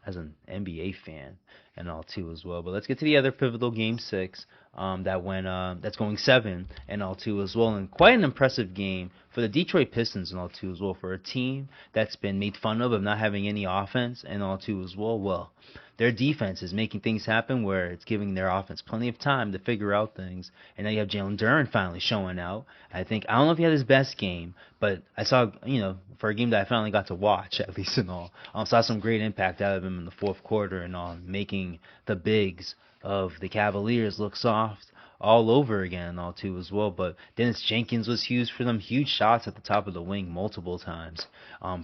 as an NBA fan and all too as well. But let's get to the other pivotal game 6 that's going 7 and all too as well. And quite an impressive game for the Detroit Pistons and all too as well, for a team that's been made fun of not having any offense and all too as well. Well, their defense is making things happen where it's giving their offense plenty of time to figure out things. And now you have Jalen Duren finally showing out. I don't know if he had his best game, but I saw, for a game that I finally got to watch, at least and all, saw some great impact out of him in the fourth quarter and all, making the bigs of the Cavaliers look soft all over again and all too as well. But Dennis Jenkins was huge for them, huge shots at the top of the wing multiple times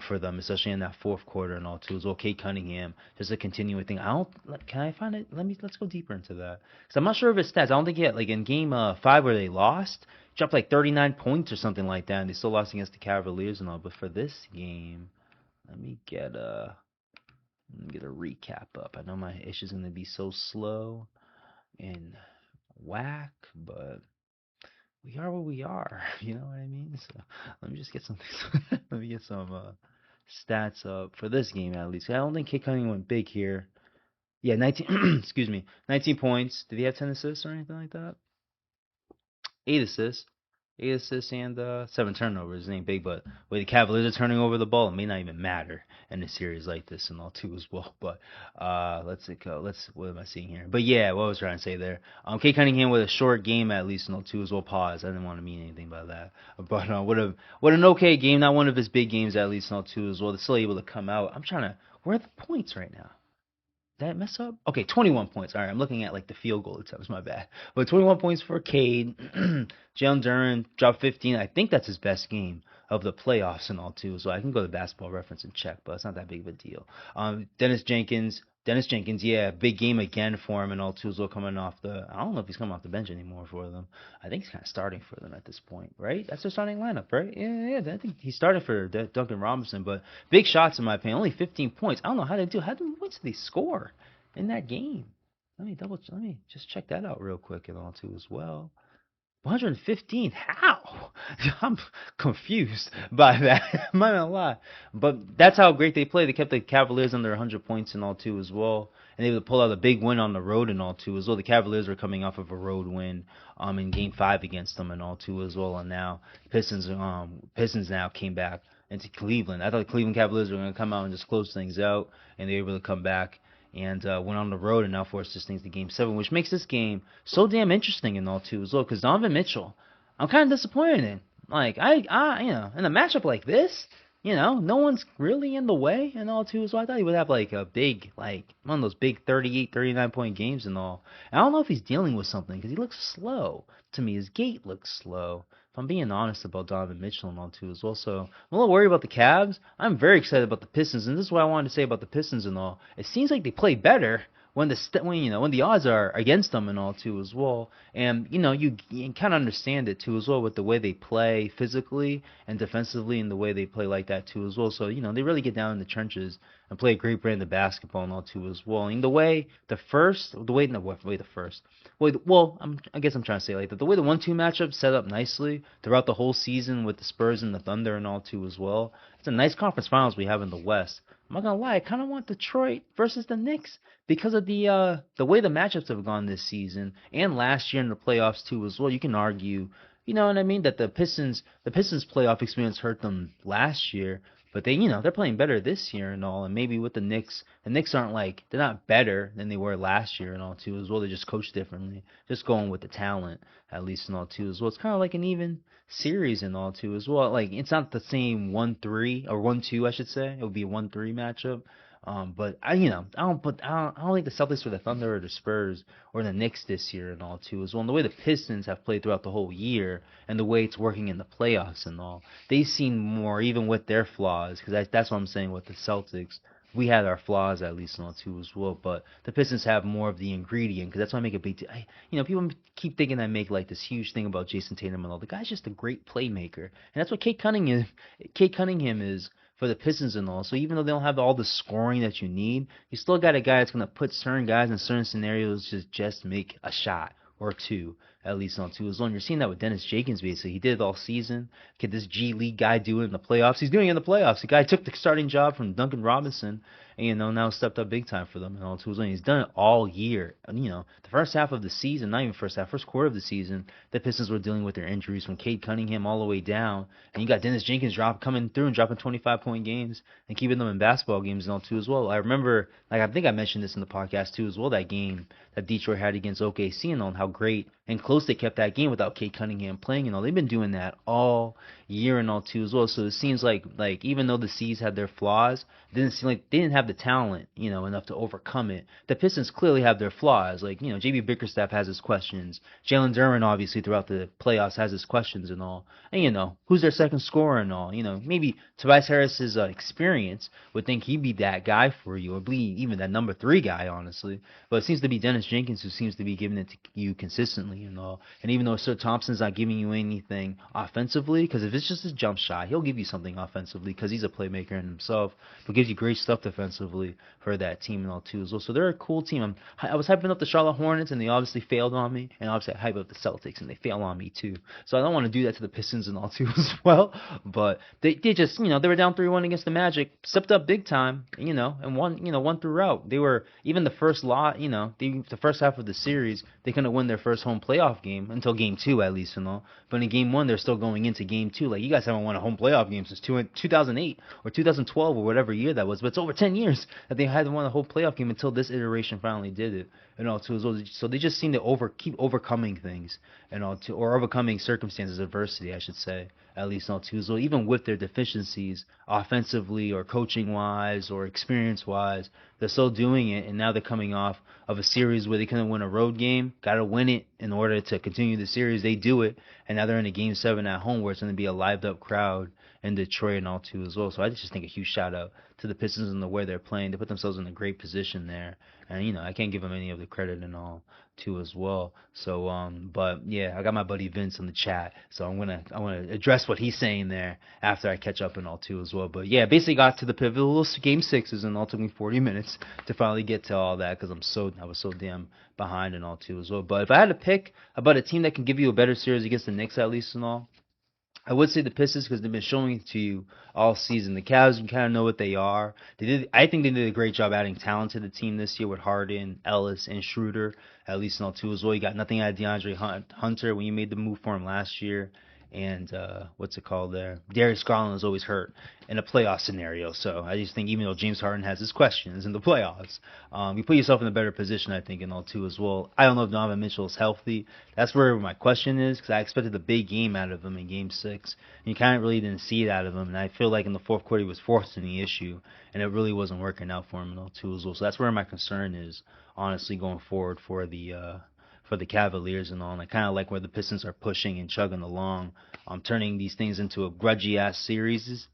for them, especially in that fourth quarter and all too as well. Kate Cunningham, just a continuing thing. Can I find it? Let's go deeper into that, because I'm not sure of his stats. I don't think he had, like in game 5 where they lost, dropped like 39 points or something like that, and they still lost against the Cavaliers and all. But for this game, let me get a recap up. I know my issue's gonna be so slow and whack, but we are what we are. You know what I mean? So let me just get some stats up for this game at least. I don't think Kate Cunningham went big here. Yeah, 19. Excuse me, 19 points. Did he have 10 assists or anything like that? 8 assists and 7 turnovers. It ain't big, but the way the Cavaliers are turning over the ball, it may not even matter in a series like this and all too as well. But let's go. What am I seeing here? But yeah, what was I trying to say there? Kate Cunningham with a short game at least and all too as well. Pause. I didn't want to mean anything by that. But what an okay game. Not one of his big games at least and all too as well. They're still able to come out. Where are the points right now? Did I mess up? Okay, 21 points. All right, I'm looking at like the field goal attempts. My bad. But 21 points for Cade. Jalen Duren dropped 15. I think that's his best game of the playoffs and all too. So I can go to Basketball Reference and check, but it's not that big of a deal. Dennis Jenkins, yeah, big game again for him and all too. So coming off I don't know if he's coming off the bench anymore for them. I think he's kind of starting for them at this point, right? That's their starting lineup, right? Yeah. I think he started for Duncan Robinson, but big shots in my opinion. Only 15 points. I don't know how they do. How many points did they score in that game? Let me just check that out real quick and all too as well. 115. How? I'm confused by that. I'm not gonna lie, but that's how great they play. They kept the Cavaliers under 100 points and all too as well, and they were able to pull out a big win on the road and all too as well. The Cavaliers were coming off of a road win in Game 5 against them and all too as well, and now Pistons now came back into Cleveland. I thought the Cleveland Cavaliers were gonna come out and just close things out, and they were able to come back and went on the road and now forced this thing to Game 7, which makes this game so damn interesting and all too as well. Because Donovan Mitchell, I'm kind of disappointed in. Like in a matchup like this, no one's really in the way and all too as well. I thought he would have like a big, like one of those big 38, 39 point games and all. And I don't know if he's dealing with something because he looks slow to me. His gait looks slow. If I'm being honest about Donovan Mitchell and all too as well. So I'm a little worried about the Cavs. I'm very excited about the Pistons, and this is what I wanted to say about the Pistons and all. It seems like they play better when the odds are against them and all too as well. And you kind of understand it too as well with the way they play physically and defensively and the way they play like that too as well. So they really get down in the trenches and play a great brand of basketball and all too as well. And I guess I'm trying to say like that. The way the 1-2 matchup set up nicely throughout the whole season with the Spurs and the Thunder and all too as well. It's a nice conference finals we have in the West. I'm not gonna lie, I kind of want Detroit versus the Knicks because of the way the matchups have gone this season and last year in the playoffs too as well. You can argue, you know what I mean, that the Pistons playoff experience hurt them last year, But they're playing better this year and all. And maybe with the Knicks aren't like they're not better than they were last year and all too as well. They just coach differently, just going with the talent at least and all too as well. It's kind of like an even series and all too as well. Like it's not the same 1-3 or 1-2, I should say. It would be a 1-3 matchup. But I don't think the Celtics or the Thunder or the Spurs or the Knicks this year and all too as well. And the way the Pistons have played throughout the whole year and the way it's working in the playoffs and all, they seem more even with their flaws. Because that's what I'm saying with the Celtics. We had our flaws at least and all too as well, but the Pistons have more of the ingredient because that's why I make a big deal. People keep thinking I make like this huge thing about Jason Tatum and all. The guy's just a great playmaker, and that's what Kate Cunningham is for the Pistons and all. So even though they don't have all the scoring that you need, you still got a guy that's gonna put certain guys in certain scenarios to just make a shot or two, at least on two as well. And you're seeing that with Dennis Jenkins basically. He did it all season. Could this G League guy do it in the playoffs? He's doing it in the playoffs. The guy took the starting job from Duncan Robinson and now stepped up big time for them and all two as well. And he's done it all year. And the first half of the season, not even first half, first quarter of the season, the Pistons were dealing with their injuries from Cade Cunningham all the way down. And you got Dennis Jenkins coming through and dropping 25-point games and keeping them in basketball games and all too as well. I remember, I think I mentioned this in the podcast too as well, that game that Detroit had against OKC and on how great and close they kept that game without Cade Cunningham playing and all. They've been doing that all year and all too as well. So it seems like even though the C's had their flaws, it didn't seem like they didn't have the talent, enough to overcome it. The Pistons clearly have their flaws. Like, JB Bickerstaff has his questions. Jalen Duren obviously throughout the playoffs has his questions and all. And who's their second scorer and all. Maybe Tobias Harris's experience would think he'd be that guy for you, or be even that number 3 guy, honestly. But it seems to be Dennis Jenkins who seems to be giving it to you consistently and all. And even though Sir Thompson's not giving you anything offensively, because if it's just a jump shot, he'll give you something offensively because he's a playmaker in himself, but gives you great stuff defensively for that team and all too as well. So they're a cool team. I was hyping up the Charlotte Hornets and they obviously failed on me, and obviously I hype up the Celtics and they fail on me too. So I don't want to do that to the Pistons and all too as well. But they just they were down 3-1 against the Magic, stepped up big time, and won throughout. They were even the first lot, the first half of the series, they couldn't win their first home playoff game until game 2 at least and all. But in game 1 they're still going into game 2. Like, you guys haven't won a home playoff game since 2008 or 2012 or whatever year that was. But it's over 10 years that they hadn't won a whole playoff game until this iteration finally did it. And all too as well. So they just seem to keep overcoming things and all too, or overcoming circumstances, adversity, I should say, at least all too as well. Even with their deficiencies, offensively or coaching wise or experience wise, they're still doing it. And now they're coming off of a series where they couldn't win a road game, got to win it in order to continue the series. They do it, and now they're in a game 7 at home where it's going to be a lived up crowd in Detroit and all too as well. So I just think a huge shout out to the Pistons and the way they're playing. They put themselves in a great position there, and I can't give them any of the credit and all too as well. So but yeah, I got my buddy Vince in the chat, so I want to address what he's saying there after I catch up and all too as well. But yeah, basically got to the pivotal game 6s and all. Took me 40 minutes to finally get to all that because I was so damn behind and all too as well. But if I had to pick about a team that can give you a better series against the Knicks at least and all, I would say the Pistons because they've been showing it to you all season. The Cavs, you kind of know what they are. I think they did a great job adding talent to the team this year with Harden, Ellis, and Schroeder, at least in all two as well. You got nothing out of DeAndre Hunter when you made the move for him last year. And what's it called there? Darius Garland is always hurt in a playoff scenario. So I just think even though James Harden has his questions in the playoffs, you put yourself in a better position, I think, in all two as well. I don't know if Donovan Mitchell is healthy. That's where my question is, because I expected a big game out of him in Game 6. And you kind of really didn't see it out of him. And I feel like in the fourth quarter he was forcing the issue, and it really wasn't working out for him in all two as well. So that's where my concern is, honestly, going forward for the Cavaliers and all. And I kind of like where the Pistons are pushing and chugging along, turning these things into a grudgy series,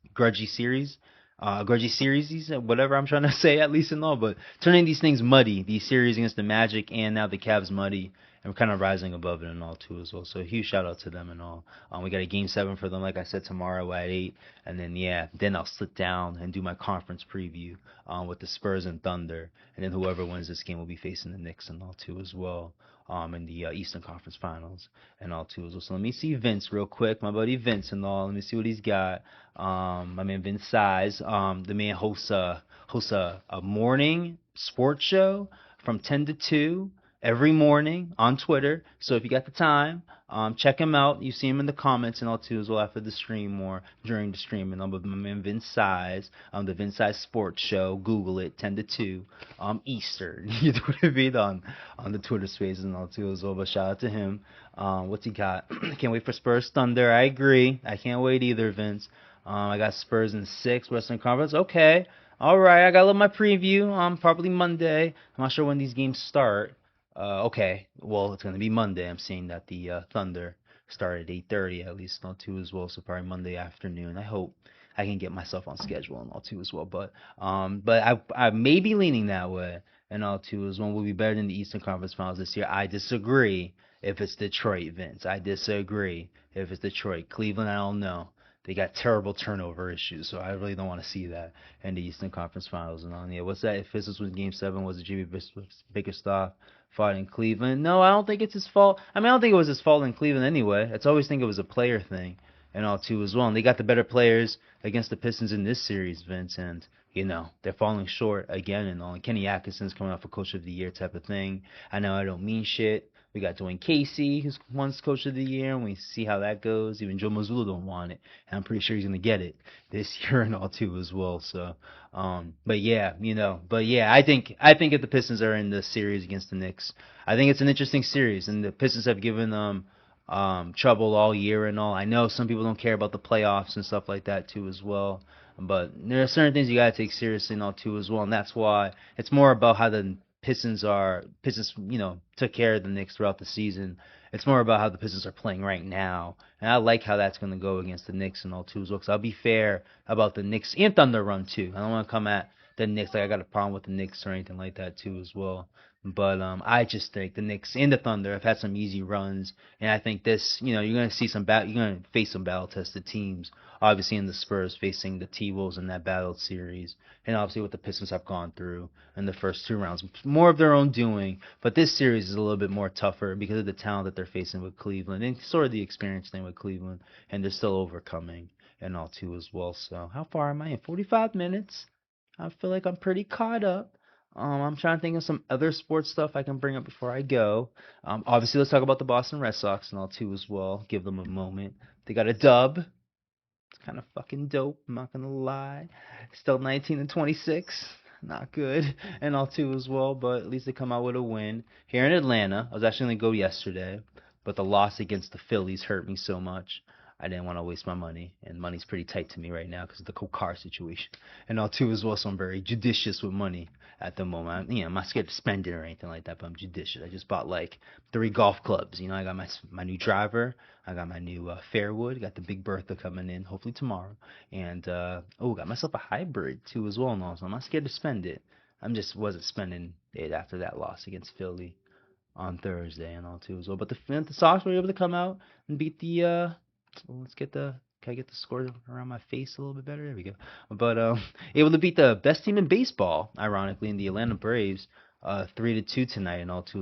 whatever I'm trying to say, at least and all, but turning these things muddy, these series against the Magic and now the Cavs muddy, and we're kind of rising above it and all too as well. So a huge shout out to them and all. We got a Game 7 for them, like I said, tomorrow at 8, and then I'll sit down and do my conference preview with the Spurs and Thunder, and then whoever wins this game will be facing the Knicks and all too as well. In the Eastern Conference Finals and all too as well. So let me see Vince real quick, my buddy Vince and all. Let me see what he's got. My man Vince Size, the man hosts a morning sports show from 10 to 2 every morning on Twitter. So if you got the time, check him out. You see him in the comments and all too as well after the stream or during the stream. And I'm with my man Vince Size on the Vince Size Sports Show. Google it, 10 to 2 Eastern. You know what I mean on the Twitter Spaces and all too as well. But shout out to him. What's he got? Can't wait for Spurs Thunder. I agree. I can't wait either, Vince. I got Spurs in 6 Western Conference. Okay. All right, I got a little my preview. Probably Monday. I'm not sure when these games start. Okay, well, it's going to be Monday. I'm seeing that the Thunder start at 8:30 at least, not too as well, so probably Monday afternoon. I hope I can get myself on schedule and all too as well. But I may be leaning that way and all too as well. Will be better than the Eastern Conference Finals this year. I disagree if it's Detroit, Vince. I disagree if it's Detroit. Cleveland, I don't know. They got terrible turnover issues, so I really don't want to see that in the Eastern Conference Finals. And on what's that? If this was Game 7, was it Jimmy Bickerstaff fought in Cleveland? No, I don't think it's his fault. I mean, I don't think it was his fault in Cleveland anyway. It's always think it was a player thing and all too as well. And they got the better players against the Pistons in this series, Vince, and they're falling short again and all. And Kenny Atkinson's coming off a Coach of the Year type of thing. I know I don't mean shit. We got Dwayne Casey, who's once Coach of the Year, and we see how that goes. Even Joe Mazzulla don't want it, and I'm pretty sure he's gonna get it this year and all too as well. So, I think if the Pistons are in the series against the Knicks, I think it's an interesting series, and the Pistons have given them trouble all year and all. I know some people don't care about the playoffs and stuff like that too as well, but there are certain things you gotta take seriously and all too as well, and that's why it's more about how the Pistons, took care of the Knicks throughout the season. It's more about how the Pistons are playing right now. And I like how that's going to go against the Knicks and all too as well. Because I'll be fair about the Knicks and Thunder run too. I don't want to come at the Knicks like I got a problem with the Knicks or anything like that too as well. But I just think the Knicks and the Thunder have had some easy runs, and I think this, you're going to see you're going to face some battle-tested teams. Obviously, in the Spurs facing the T-Wolves in that battle series, and obviously what the Pistons have gone through in the first 2 rounds, more of their own doing. But this series is a little bit more tougher because of the talent that they're facing with Cleveland, and sort of the experience thing with Cleveland, and they're still overcoming and all too as well. So how far am I in? 45 minutes. I feel like I'm pretty caught up. I'm trying to think of some other sports stuff I can bring up before I go. Obviously, let's talk about the Boston Red Sox and all too as well. Give them a moment. They got a dub. It's kind of fucking dope. I'm not gonna lie. Still 19-26. Not good. And all too as well, but at least they come out with a win. Here in Atlanta, I was actually gonna go yesterday, but the loss against the Phillies hurt me so much. I didn't want to waste my money, and money's pretty tight to me right now because of the car situation. And all too as well, so I'm very judicious with money at the moment. I'm not scared to spend it or anything like that, but I'm judicious. I just bought like 3 golf clubs. I got my new driver. I got my new Fairwood. Got the Big Bertha coming in hopefully tomorrow. And got myself a hybrid too as well. And also, I'm not scared to spend it. Wasn't spending it after that loss against Philly on Thursday and all too as well. But the Sox were able to come out and beat the. Can I get the score around my face a little bit better? There we go. But able to beat the best team in baseball, ironically, in the Atlanta Braves, 3-2 tonight and all too.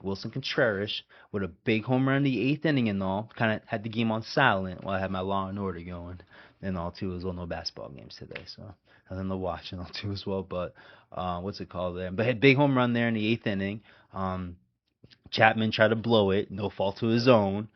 Wilson Contreras with a big home run in the 8th inning and all. Kind of had the game on silent while I had my Law and Order going and all too as well. No basketball games today, so nothing to watch and all too as well. But what's it called there? But had big home run there in the 8th inning. Chapman tried to blow it, no fault to his own.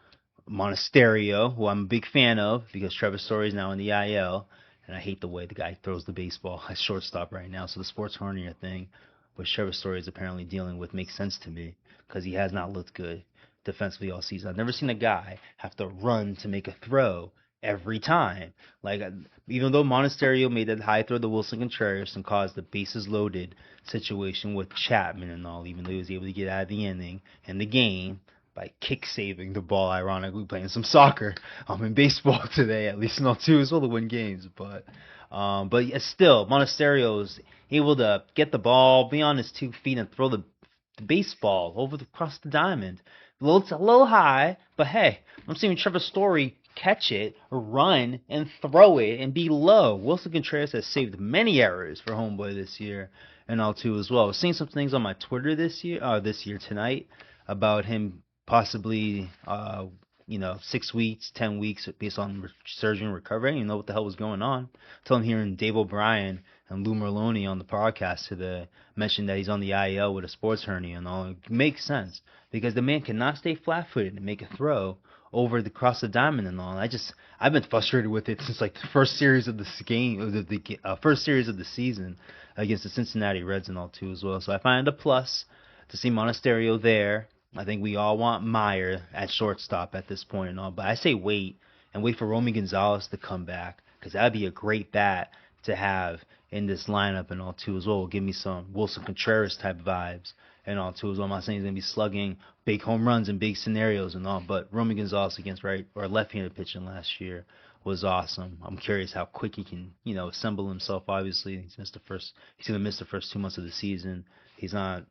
Monasterio, who I'm a big fan of because Trevor Story is now in the IL, and I hate the way the guy throws the baseball at shortstop right now. So the sports hernia thing, which Trevor Story is apparently dealing with, makes sense to me because he has not looked good defensively all season. I've never seen a guy have to run to make a throw every time. Like, even though Monasterio made that high throw to Wilson Contreras and caused the bases loaded situation with Chapman and all, even though he was able to get out of the inning and the game by kick saving the ball, ironically playing some soccer in baseball today, at least not too as well to win games. But still, Monasterio's able to get the ball, be on his 2 feet, and throw the baseball across the diamond. A little high, but hey, I'm seeing Trevor Story catch it, run, and throw it, and be low. Wilson Contreras has saved many errors for homeboy this year, and all too as well. I was seeing some things on my Twitter this year tonight, about him possibly 6 weeks, 10 weeks based on surgery and recovery. I didn't know what the hell was going on. Until I'm hearing Dave O'Brien and Lou Merloni on the podcast today mention that he's on the IL with a sports hernia and all. It makes sense because the man cannot stay flat-footed and make a throw over the cross the diamond and all. I've been frustrated with it since like the first series of this game, first series of the season against the Cincinnati Reds and all too as well. So I find it a plus to see Monasterio there. I think we all want Meyer at shortstop at this point and all, but I say wait for Romy Gonzalez to come back because that'd be a great bat to have in this lineup and all too as well. Will give me some Wilson Contreras type vibes and all too as well. I'm not saying he's gonna be slugging big home runs in big scenarios and all, but Romy Gonzalez against right or left-handed pitching last year was awesome. I'm curious how quick he can, assemble himself. Obviously, he's gonna miss the first 2 months of the season. He's not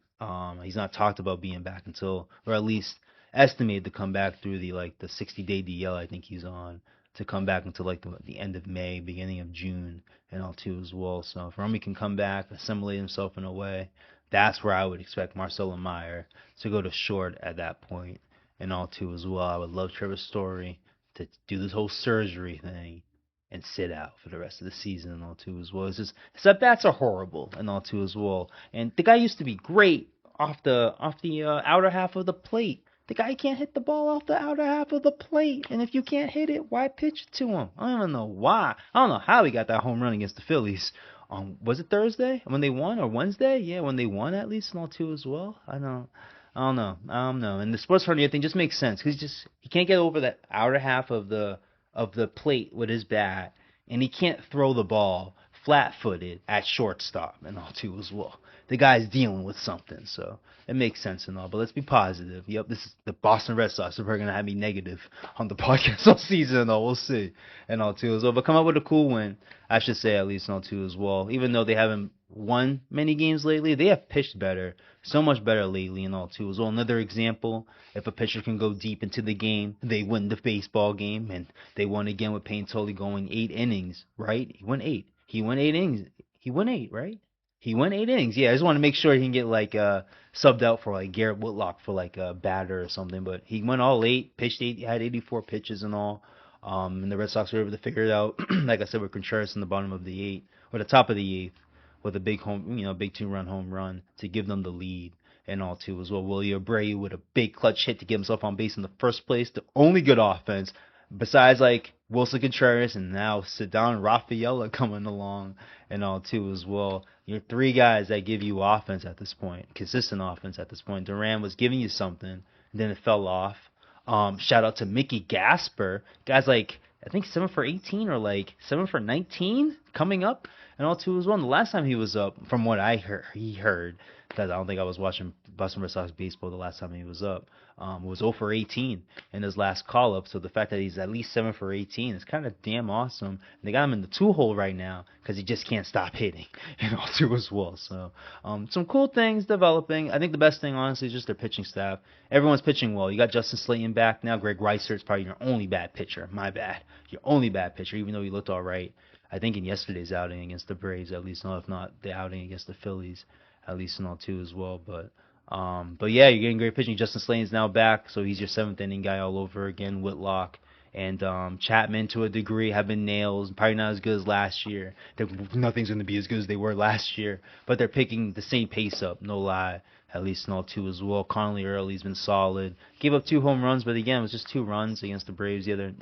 talked about being back until, or at least estimated to come back through the 60-day DL I think he's on, to come back until the end of May, beginning of June and all too as well. So if Romy can come back, assimilate himself in a way, that's where I would expect Marcelo Meyer to go to short at that point and all too as well. I would love Trevor Story to do this whole surgery thing and sit out for the rest of the season and all too as well. It's just his at-bats are horrible and all too as well. And the guy used to be great off the outer half of the plate. The guy can't hit the ball off the outer half of the plate. And if you can't hit it, why pitch it to him? I don't even know why. I don't know how he got that home run against the Phillies. Was it Thursday when they won, or Wednesday? Yeah, when they won at least and all too as well. I don't know. And the sports hernia thing just makes sense because he can't get over that outer half of the plate with his bat, and he can't throw the ball flat-footed at shortstop and all too as well. The guy's dealing with something, so it makes sense and all. But let's be positive. Yep, this is the Boston Red Sox. They're going to have me negative on the podcast all season and all. We'll see and all too as well. But come up with a cool win, I should say, at least and all too as well. Even though they haven't won many games lately, they have pitched better, so much better lately and all too as well. Another example, if a pitcher can go deep into the game, they win the baseball game, and they won again with Payne Tully going 8 innings, right? He won 8. He won 8 innings. He won 8, right? He went 8 innings. Yeah, I just want to make sure he can get subbed out for Garrett Whitlock for a batter or something. But he went all 8, pitched 8, had 84 pitches and all. And the Red Sox were able to figure it out. Like I said, with Contreras in the bottom of the 8th, or the top of the 8th, with a big 2-run home run to give them the lead and all too as well. Willie Abreu with a big clutch hit to get himself on base in the first place. The only good offense besides Wilson Contreras and now Ceddanne Rafaela coming along and all too as well. You're 3 guys that give you offense at this point, consistent offense at this point. Duran was giving you something, and then it fell off. Shout out to Mickey Gasper. Guys I think 7 for 18 or 7 for 19 coming up and all too as well. And the last time he was up, from what I heard, because I don't think I was watching Boston Red Sox baseball the last time he was up, was 0 for 18 in his last call-up. So the fact that he's at least 7 for 18 is kind of damn awesome. And they got him in the 2-hole right now because he just can't stop hitting and all too as well. So some cool things developing. I think the best thing, honestly, is just their pitching staff. Everyone's pitching well. You got Justin Slayton back now. Greg Reisert's probably your only bad pitcher. My bad. Your only bad pitcher, even though he looked all right, I think, in yesterday's outing against the Braves, at least, if not the outing against the Phillies, at least and all too as well. But yeah, you're getting great pitching. Justin Slayton's now back, so he's your 7th inning guy all over again. Whitlock and Chapman, to a degree, have been nails. Probably not as good as last year. Nothing's going to be as good as they were last year, but they're picking the same pace up, no lie, at least and all too as well. Connolly early's been solid. Gave up 2 home runs, but again, it was just 2 runs against the Braves the other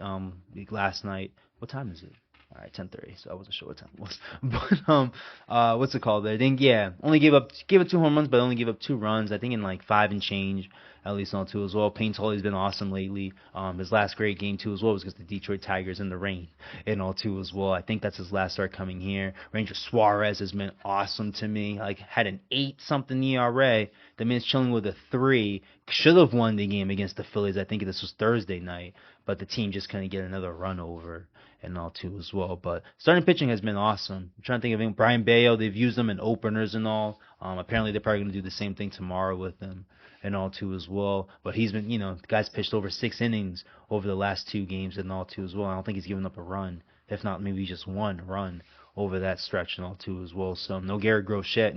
last night. What time is it? All right, 10:30. So I wasn't sure what time it was. But what's it called? I think only gave up 2 home runs, but only gave up 2 runs. I think in 5 and change, at least not 2 as well. Payne Tully's been awesome lately. His last great game too as well was against the Detroit Tigers in the rain and all too as well. I think that's his last start coming here. Ranger Suarez has been awesome to me. Had an 8-something ERA. The man's chilling with a 3. Should have won the game against the Phillies. I think this was Thursday night, but the team just couldn't get another run over and all too as well. But starting pitching has been awesome. I'm trying to think of him. Brian Bayo, they've used him in openers and all. Apparently they're probably going to do the same thing tomorrow with him and all too as well. But he's been, the guy's pitched over 6 innings over the last 2 games and all too as well. I don't think he's given up a run. If not, maybe just 1 run over that stretch and all too as well. So no Garrett Crochet.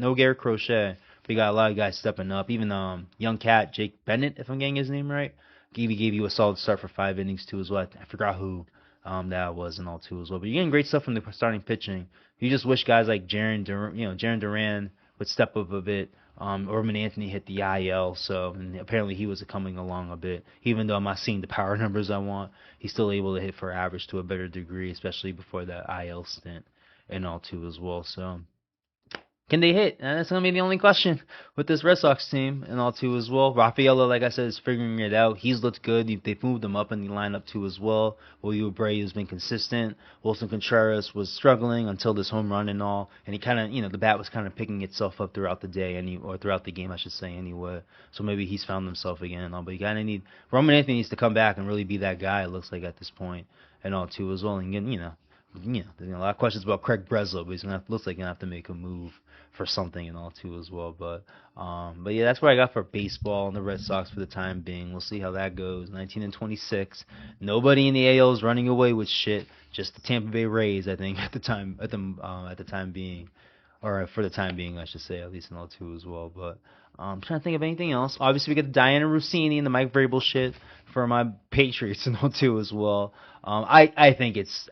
We got a lot of guys stepping up. Even young cat Jake Bennett, if I'm getting his name right, gave you a solid start for 5 innings too as well. I forgot who that was and all too as well. But you're getting great stuff from the starting pitching. You just wish guys like Jaron Duran would step up a bit. Orman Anthony hit the IL, so and apparently he was coming along a bit. Even though I'm not seeing the power numbers I want, he's still able to hit for average to a better degree, especially before that IL stint and all too as well. So can they hit? And that's going to be the only question with this Red Sox team and all too as well. Rafaela, like I said, is figuring it out. He's looked good. They've moved him up in the lineup too as well. William Bray has been consistent. Wilson Contreras was struggling until this home run and all. And he kind of, the bat was kind of picking itself up throughout the day, or throughout the game, I should say, anyway. So maybe he's found himself again and all. But you kind of need, Roman Anthony needs to come back and really be that guy, it looks like, at this point and all too as well. And there's a lot of questions about Craig Breslow, but looks like he's going to have to make a move for something and all too as well. But yeah, that's what I got for baseball and the Red Sox for the time being. We'll see how that goes. 19-26. Nobody in the AL is running away with shit. Just the Tampa Bay Rays, I think, at the time being, or for the time being, I should say, at least in all two as well. But I'm trying to think of anything else. Obviously, we get the Diana Rossini and the Mike Vrabel shit for my Patriots and all two as well. I think it's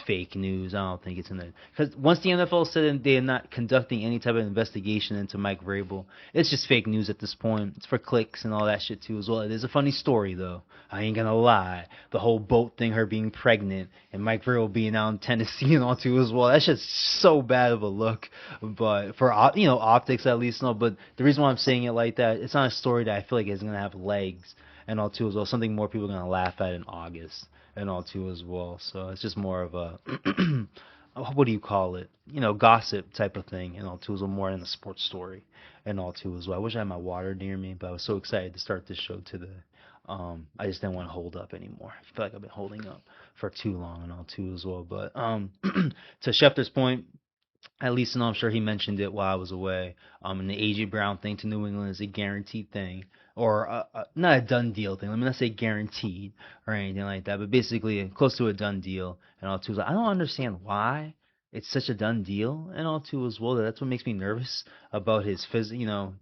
fake news. I don't think it's in the, because once the NFL said they're not conducting any type of investigation into Mike Vrabel, it's just fake news at this point. It's for clicks and all that shit too as well. It is a funny story though. I ain't gonna lie. The whole boat thing, her being pregnant, and Mike Vrabel being out in Tennessee and all too as well. That's just so bad of a look. But for optics at least, no. But the reason why I'm saying it like that, it's not a story that I feel like is gonna have legs and all too as well. Something more people are gonna laugh at in August and all too as well. So it's just more of a what do you call it? Gossip type of thing and all too as well, more in the sports story and all too as well. I wish I had my water near me, but I was so excited to start this show today. I just didn't want to hold up anymore. I feel like I've been holding up for too long and all too as well. But to Schefter's point, at least I'm sure he mentioned it while I was away. And the A.J. Brown thing to New England is a guaranteed thing, or not a done deal thing. Let me not say guaranteed or anything like that, but basically close to a done deal. And all too, I don't understand why it's such a done deal and all too as well. That's what makes me nervous about his the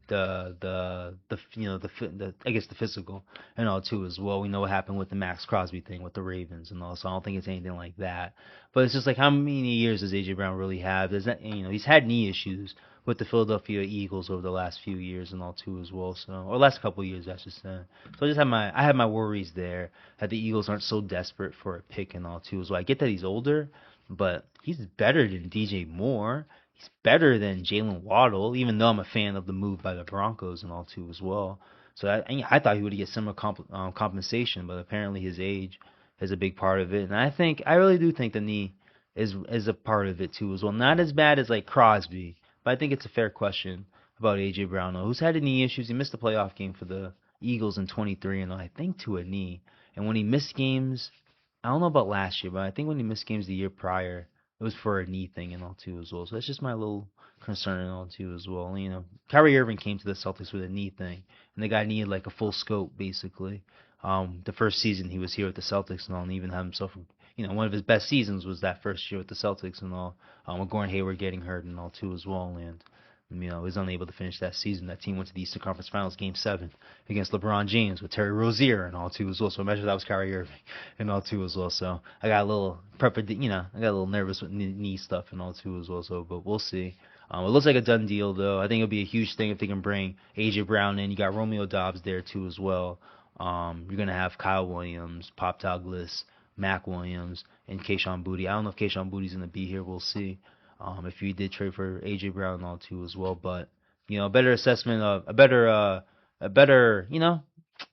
I guess the physical and all too as well. We know what happened with the Max Crosby thing with the Ravens and all, so I don't think it's anything like that. But it's just like, how many years does AJ Brown really have? Does that, he's had knee issues with the Philadelphia Eagles over the last few years and all too as well. So, or last couple of years, I should say. So I have my worries there that the Eagles aren't so desperate for a pick and all too as well. I get that he's older, but he's better than DJ Moore. He's better than Jalen Waddle, even though I'm a fan of the move by the Broncos and all too as well. So I thought he would get similar compensation, but apparently his age is a big part of it. And I really do think the knee is a part of it too as well. Not as bad as like Crosby, but I think it's a fair question about A.J. Brown, who's had knee issues. He missed the playoff game for the Eagles in 23, and I think to a knee. And when he missed games, I don't know about last year, but I think when he missed games the year prior, it was for a knee thing and all too as well. So that's just my little concern and all too as well. Kyrie Irving came to the Celtics with a knee thing, and the guy needed like a full scope basically. The first season he was here with the Celtics and all, and even had himself, one of his best seasons was that first year with the Celtics and all. With Gordon Hayward getting hurt and all too as well, and he was unable to finish that season. That team went to the Eastern Conference Finals Game 7 against LeBron James with Terry Rozier and all too as well. So imagine that was Kyrie Irving and all too as well. So I got a little I got a little nervous with knee stuff and all too as well. So, but we'll see. It looks like a done deal though. I think it'll be a huge thing if they can bring A.J. Brown in. You got Romeo Doubs there too as well. You're gonna have Kyle Williams, Pop Douglas, Mac Williams, and Kayshon Boutte. I don't know if Kayshon Boutte's gonna be here. We'll see. If you did trade for A.J. Brown and all too as well, but a better assessment of a better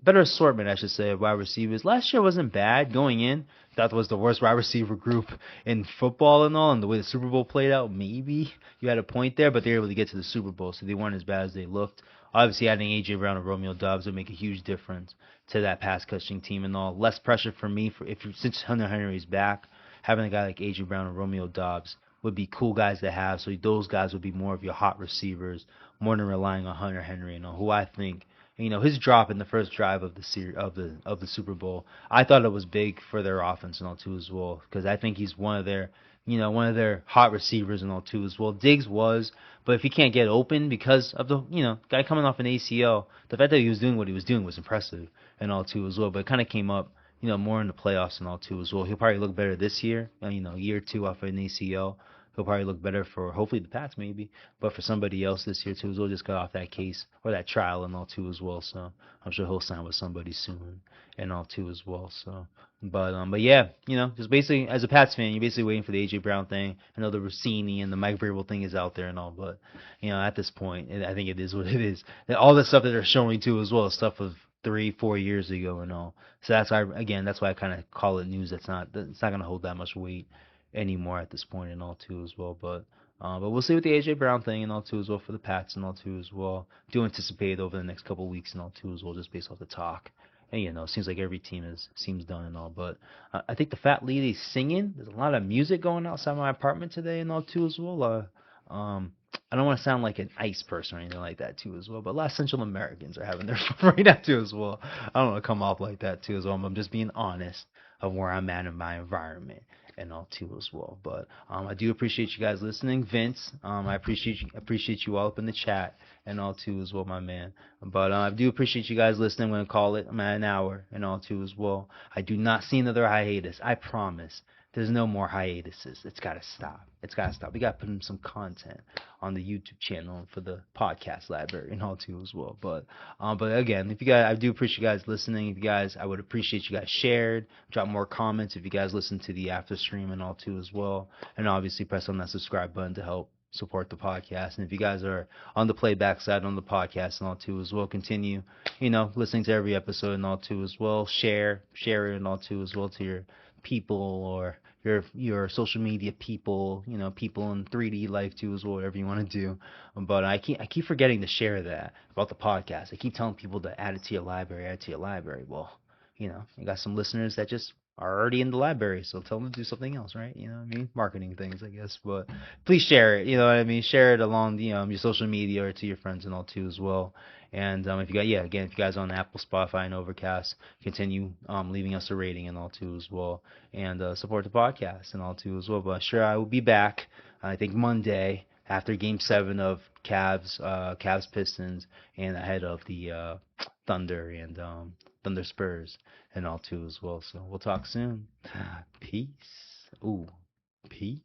assortment, I should say, of wide receivers. Last year wasn't bad going in. That was the worst wide receiver group in football and all, and the way the Super Bowl played out, maybe you had a point there, but they were able to get to the Super Bowl, so they weren't as bad as they looked. Obviously, adding A.J. Brown and Romeo Doubs would make a huge difference to that pass catching team and all. Less pressure for me since Hunter Henry's back. Having a guy like A.J. Brown and Romeo Doubs would be cool guys to have. So those guys would be more of your hot receivers, more than relying on Hunter Henry, who I think his drop in the first drive of the Super Bowl, I thought it was big for their offense and all too as well, because I think he's one of their hot receivers and all too as well. Diggs was, but if he can't get open because of the guy coming off an ACL, the fact that he was doing what he was doing was impressive and all too as well. But it kind of came up, more in the playoffs and all too as well. He'll probably look better this year, year two off an ACL. He'll probably look better for hopefully the Pats maybe, but for somebody else this year too as well. Just got off that case or that trial and all too as well. So I'm sure he'll sign with somebody soon and all too as well. So, but yeah, just basically as a Pats fan, you're basically waiting for the AJ Brown thing. I know the Rossini and the Mike Vrabel thing is out there and all, but at this point, I think it is what it is. And all the stuff that they're showing too as well, is stuff of 3-4 years ago and all. So that's why I kind of call it news. It's not going to hold that much weight anymore at this point and all too as well. But we'll see with the AJ Brown thing and all too as well for the Pats and all too as well. Do anticipate over the next couple of weeks and all too as well, just based off the talk. And it seems like every team seems done and all. But I think the fat lady's singing. There's a lot of music going outside my apartment today and all too as well. I don't want to sound like an ICE person or anything like that too as well, but a lot of Central Americans are having their fun right now too as well. I don't want to come off like that too as well. I'm just being honest of where I'm at in my environment and all too as well. But I do appreciate you guys listening, Vince. I appreciate you all up in the chat and all too as well, my man. But I do appreciate you guys listening. I'm gonna call it. I'm at an hour and all too as well. I do not see another hiatus. I promise. There's no more hiatuses. It's got to stop. It's got to stop. We got to put in some content on the YouTube channel for the podcast library and all too as well. But again, if you guys, I do appreciate you guys listening. If you guys, I would appreciate you guys shared, drop more comments if you guys listen to the after stream and all too as well. And obviously press on that subscribe button to help support the podcast. And if you guys are on the playback side on the podcast and all too as well, continue, listening to every episode and all too as well. Share it and all too as well to your people or your social media people, people in 3D life too as well, whatever you want to do. But I keep forgetting to share that about the podcast. I keep telling people to add it to your library, Well, you got some listeners that just are already in the library, so tell them to do something else, right? You know what I mean? Marketing things, I guess. But please share it, you know what I mean? Share it along, your social media or to your friends and all too as well. And if you guys are on Apple, Spotify, and Overcast, continue leaving us a rating and all too as well, and support the podcast and all too as well. But sure, I will be back. I think Monday after Game 7 of Cavs Pistons, and ahead of the Thunder and Thunder Spurs and all too as well. So we'll talk soon. Peace. Ooh, peace.